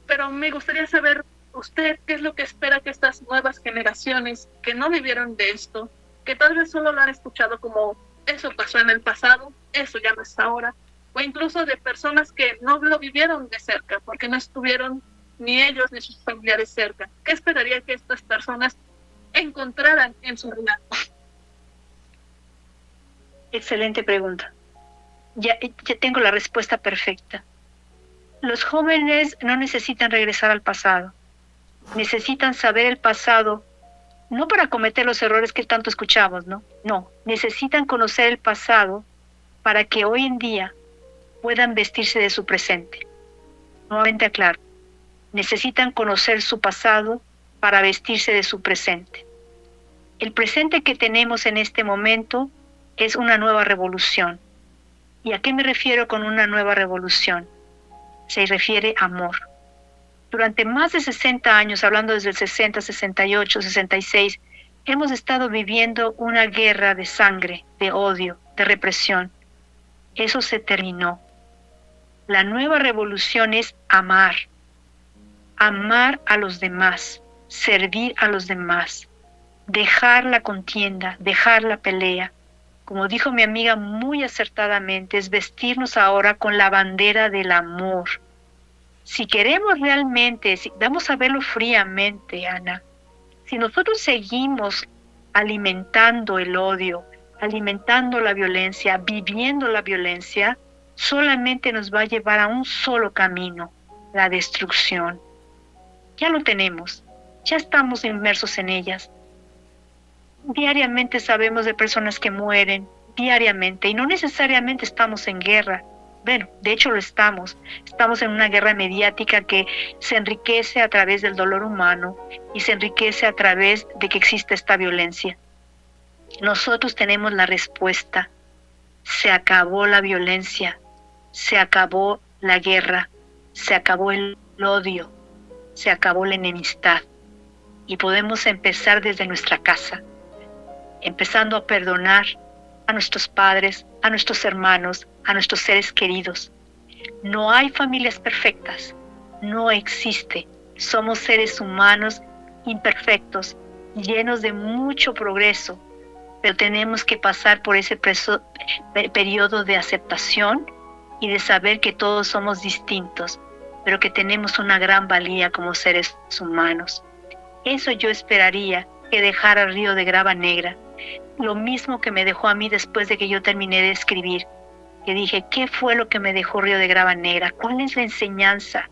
pero me gustaría saber usted qué es lo que espera que estas nuevas generaciones que no vivieron de esto, que tal vez solo lo han escuchado como eso pasó en el pasado, eso ya no es ahora, o incluso de personas que no lo vivieron de cerca porque no estuvieron ni ellos ni sus familiares cerca. ¿Qué esperaría que estas personas encontraran en su relato? Excelente pregunta. Ya tengo la respuesta perfecta. Los jóvenes no necesitan regresar al pasado. Necesitan saber el pasado, no para cometer los errores que tanto escuchamos, ¿no? No, necesitan conocer el pasado para que hoy en día puedan vestirse de su presente. Nuevamente aclaro, necesitan conocer su pasado para vestirse de su presente. El presente que tenemos en este momento es una nueva revolución. ¿Y a qué me refiero con una nueva revolución? Se refiere a amor. Durante más de 60 años, hablando desde el 60, 68, 66, hemos estado viviendo una guerra de sangre, de odio, de represión. Eso se terminó. La nueva revolución es amar. Amar a los demás, servir a los demás, dejar la contienda, dejar la pelea. Como dijo mi amiga muy acertadamente, es vestirnos ahora con la bandera del amor. Si queremos realmente, vamos a verlo fríamente, Ana, si nosotros seguimos alimentando el odio, alimentando la violencia, viviendo la violencia, solamente nos va a llevar a un solo camino, la destrucción. Ya lo tenemos, ya estamos inmersos en ellas. Diariamente sabemos de personas que mueren, diariamente, y no necesariamente estamos en guerra. Bueno, de hecho lo estamos. Estamos en una guerra mediática que se enriquece a través del dolor humano y se enriquece a través de que existe esta violencia. Nosotros tenemos la respuesta. Se acabó la violencia, se acabó la guerra, se acabó el odio, se acabó la enemistad. Y podemos empezar desde nuestra casa, empezando a perdonar a nuestros padres, a nuestros hermanos, a nuestros seres queridos. No hay familias perfectas, no existe. Somos seres humanos imperfectos, llenos de mucho progreso, pero tenemos que pasar por ese periodo de aceptación y de saber que todos somos distintos, pero que tenemos una gran valía como seres humanos. Eso yo esperaría que dejara Río de Grava Negra. Lo mismo que me dejó a mí después de que yo terminé de escribir, que dije, ¿qué fue lo que me dejó Río de Grava Negra? ¿Cuál es la enseñanza?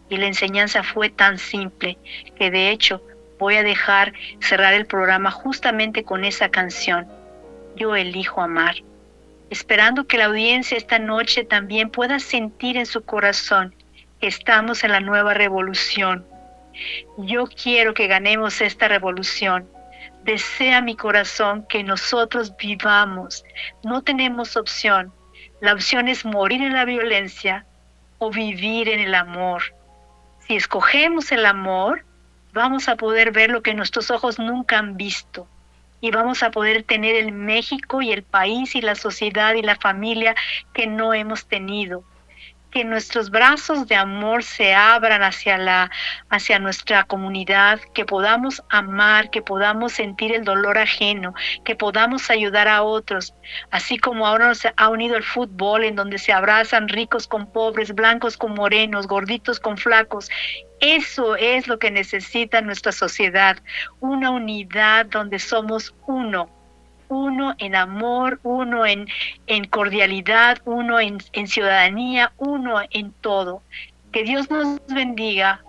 Y la enseñanza fue tan simple que de hecho voy a dejar cerrar el programa justamente con esa canción, Yo elijo amar, esperando que la audiencia esta noche también pueda sentir en su corazón que estamos en la nueva revolución. Yo quiero que ganemos esta revolución. Desea mi corazón que nosotros vivamos. No tenemos opción. La opción es morir en la violencia o vivir en el amor. Si escogemos el amor, vamos a poder ver lo que nuestros ojos nunca han visto. Y vamos a poder tener el México y el país y la sociedad y la familia que no hemos tenido. Que nuestros brazos de amor se abran hacia nuestra comunidad, que podamos amar, que podamos sentir el dolor ajeno, que podamos ayudar a otros, así como ahora nos ha unido el fútbol, en donde se abrazan ricos con pobres, blancos con morenos, gorditos con flacos. Eso es lo que necesita nuestra sociedad, una unidad donde somos uno en amor, uno en cordialidad, uno en ciudadanía, uno en todo. Que Dios nos bendiga,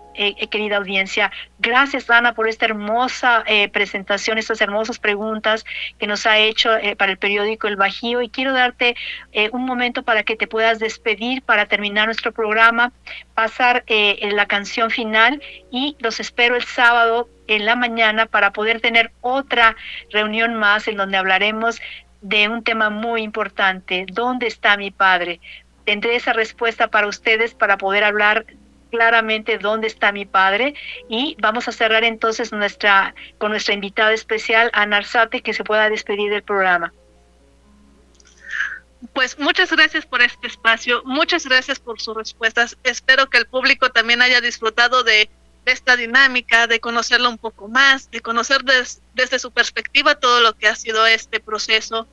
querida audiencia. Gracias, Ana, por esta hermosa presentación, estas hermosas preguntas que nos ha hecho para el periódico El Bajío. Y quiero darte un momento para que te puedas despedir, para terminar nuestro programa, pasar la canción final, y los espero el sábado en la mañana para poder tener otra reunión más en donde hablaremos de un tema muy importante. ¿Dónde está mi padre? Tendré esa respuesta para ustedes para poder hablar claramente dónde está mi padre. Y vamos a cerrar entonces con nuestra invitada especial, Ana Arzate, que se pueda despedir del programa. Pues muchas gracias por este espacio, muchas gracias por sus respuestas. Espero que el público también haya disfrutado de esta dinámica, de conocerlo un poco más, de conocer desde su perspectiva todo lo que ha sido este proceso.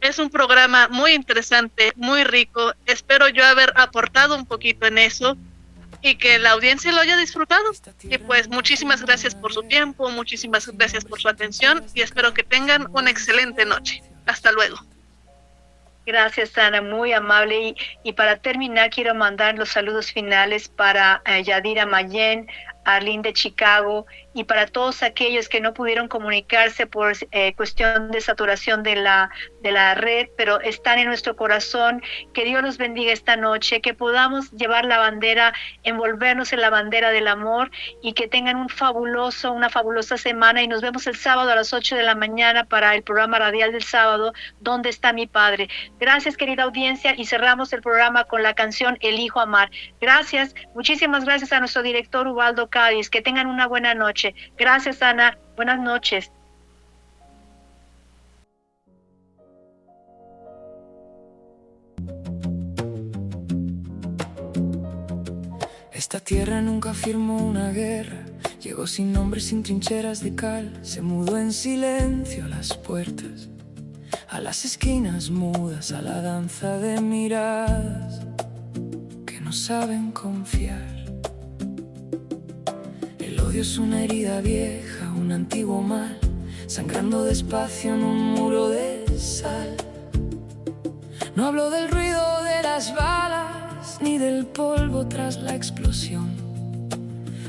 Es un programa muy interesante, muy rico. Espero yo haber aportado un poquito en eso y que la audiencia lo haya disfrutado. Y pues muchísimas gracias por su tiempo, muchísimas gracias por su atención y espero que tengan una excelente noche. Hasta luego. Gracias, Ana, muy amable. Y para terminar, quiero mandar los saludos finales para Yadira Mayen, Arlene de Chicago, y para todos aquellos que no pudieron comunicarse por cuestión de saturación de la red, pero están en nuestro corazón. Que Dios los bendiga esta noche, que podamos llevar la bandera, envolvernos en la bandera del amor, y que tengan una fabulosa semana. Y nos vemos el sábado a las 8 de la mañana para el programa radial del sábado, ¿Dónde está mi padre? Gracias, querida audiencia, y cerramos el programa con la canción Elijo amar. Gracias, muchísimas gracias a nuestro director Ubaldo Cádiz. Que tengan una buena noche. Gracias, Ana. Buenas noches. Esta tierra nunca firmó una guerra, llegó sin nombre, sin trincheras de cal, se mudó en silencio a las puertas, a las esquinas mudas, a la danza de miradas que no saben confiar. El odio es una herida vieja, un antiguo mal, sangrando despacio en un muro de sal. No hablo del ruido de las balas, ni del polvo tras la explosión.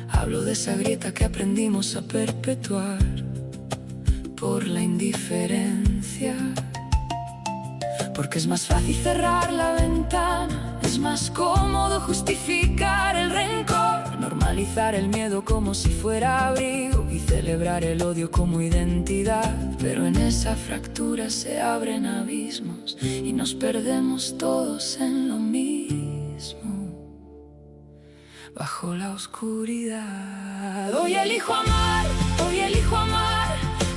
Hablo de esa grieta que aprendimos a perpetuar por la indiferencia. Porque es más fácil cerrar la ventana, es más cómodo justificar el rencor, normalizar el miedo como si fuera abrigo y celebrar el odio como identidad. Pero en esa fractura se abren abismos y nos perdemos todos en lo mismo, bajo la oscuridad. Hoy elijo amar,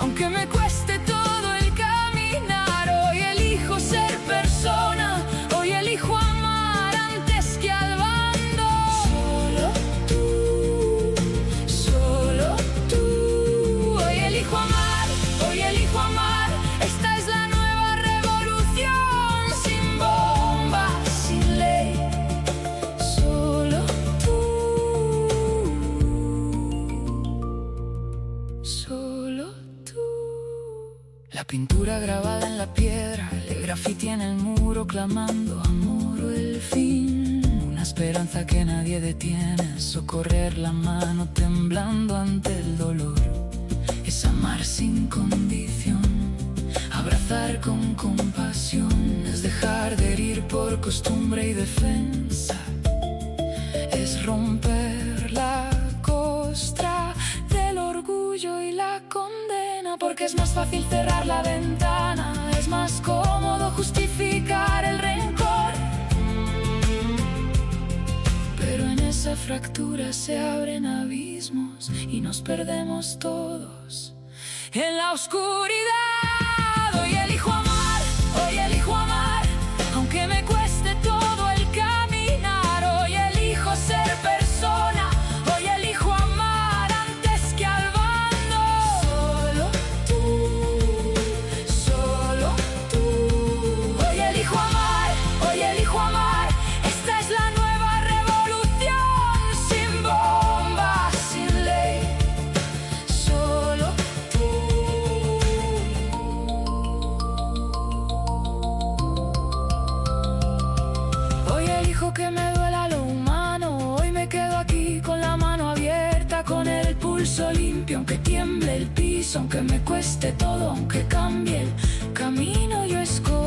aunque me cueste todo el caminar. Hoy elijo ser persona, hoy elijo amar antes que al bando. Solo tú. Hoy elijo amar, esta es la nueva revolución, sin bombas, sin ley. Solo tú. La pintura grabada en la piedra, el grafiti en el muro clamando amor o el fin. Una esperanza que nadie detiene, socorrer la mano temblando ante el dolor. Es amar sin condición, abrazar con compasión, es dejar de herir por costumbre y defensa, es romper la costra del orgullo y la condena, porque es más fácil cerrar la ventana, es más cómodo justificar el rencor. Pero en esa fractura se abren abismos y nos perdemos todos en la oscuridad. Hoy elijo amar, hoy elijo amar, aunque me cueste todo el caminar. Hoy elijo ser persona, hoy elijo amar antes que al bando. Solo tú, solo tú. Hoy elijo amar, hoy elijo amar. Esta es la nueva revolución, sin bombas, sin ley. Solo tú. Hoy elijo que me duela lo humano. Hoy me quedo aquí con la mano abierta, con el pulso limpio, aunque tiemble el piso, aunque me cueste todo, aunque cambie el camino yo escojo.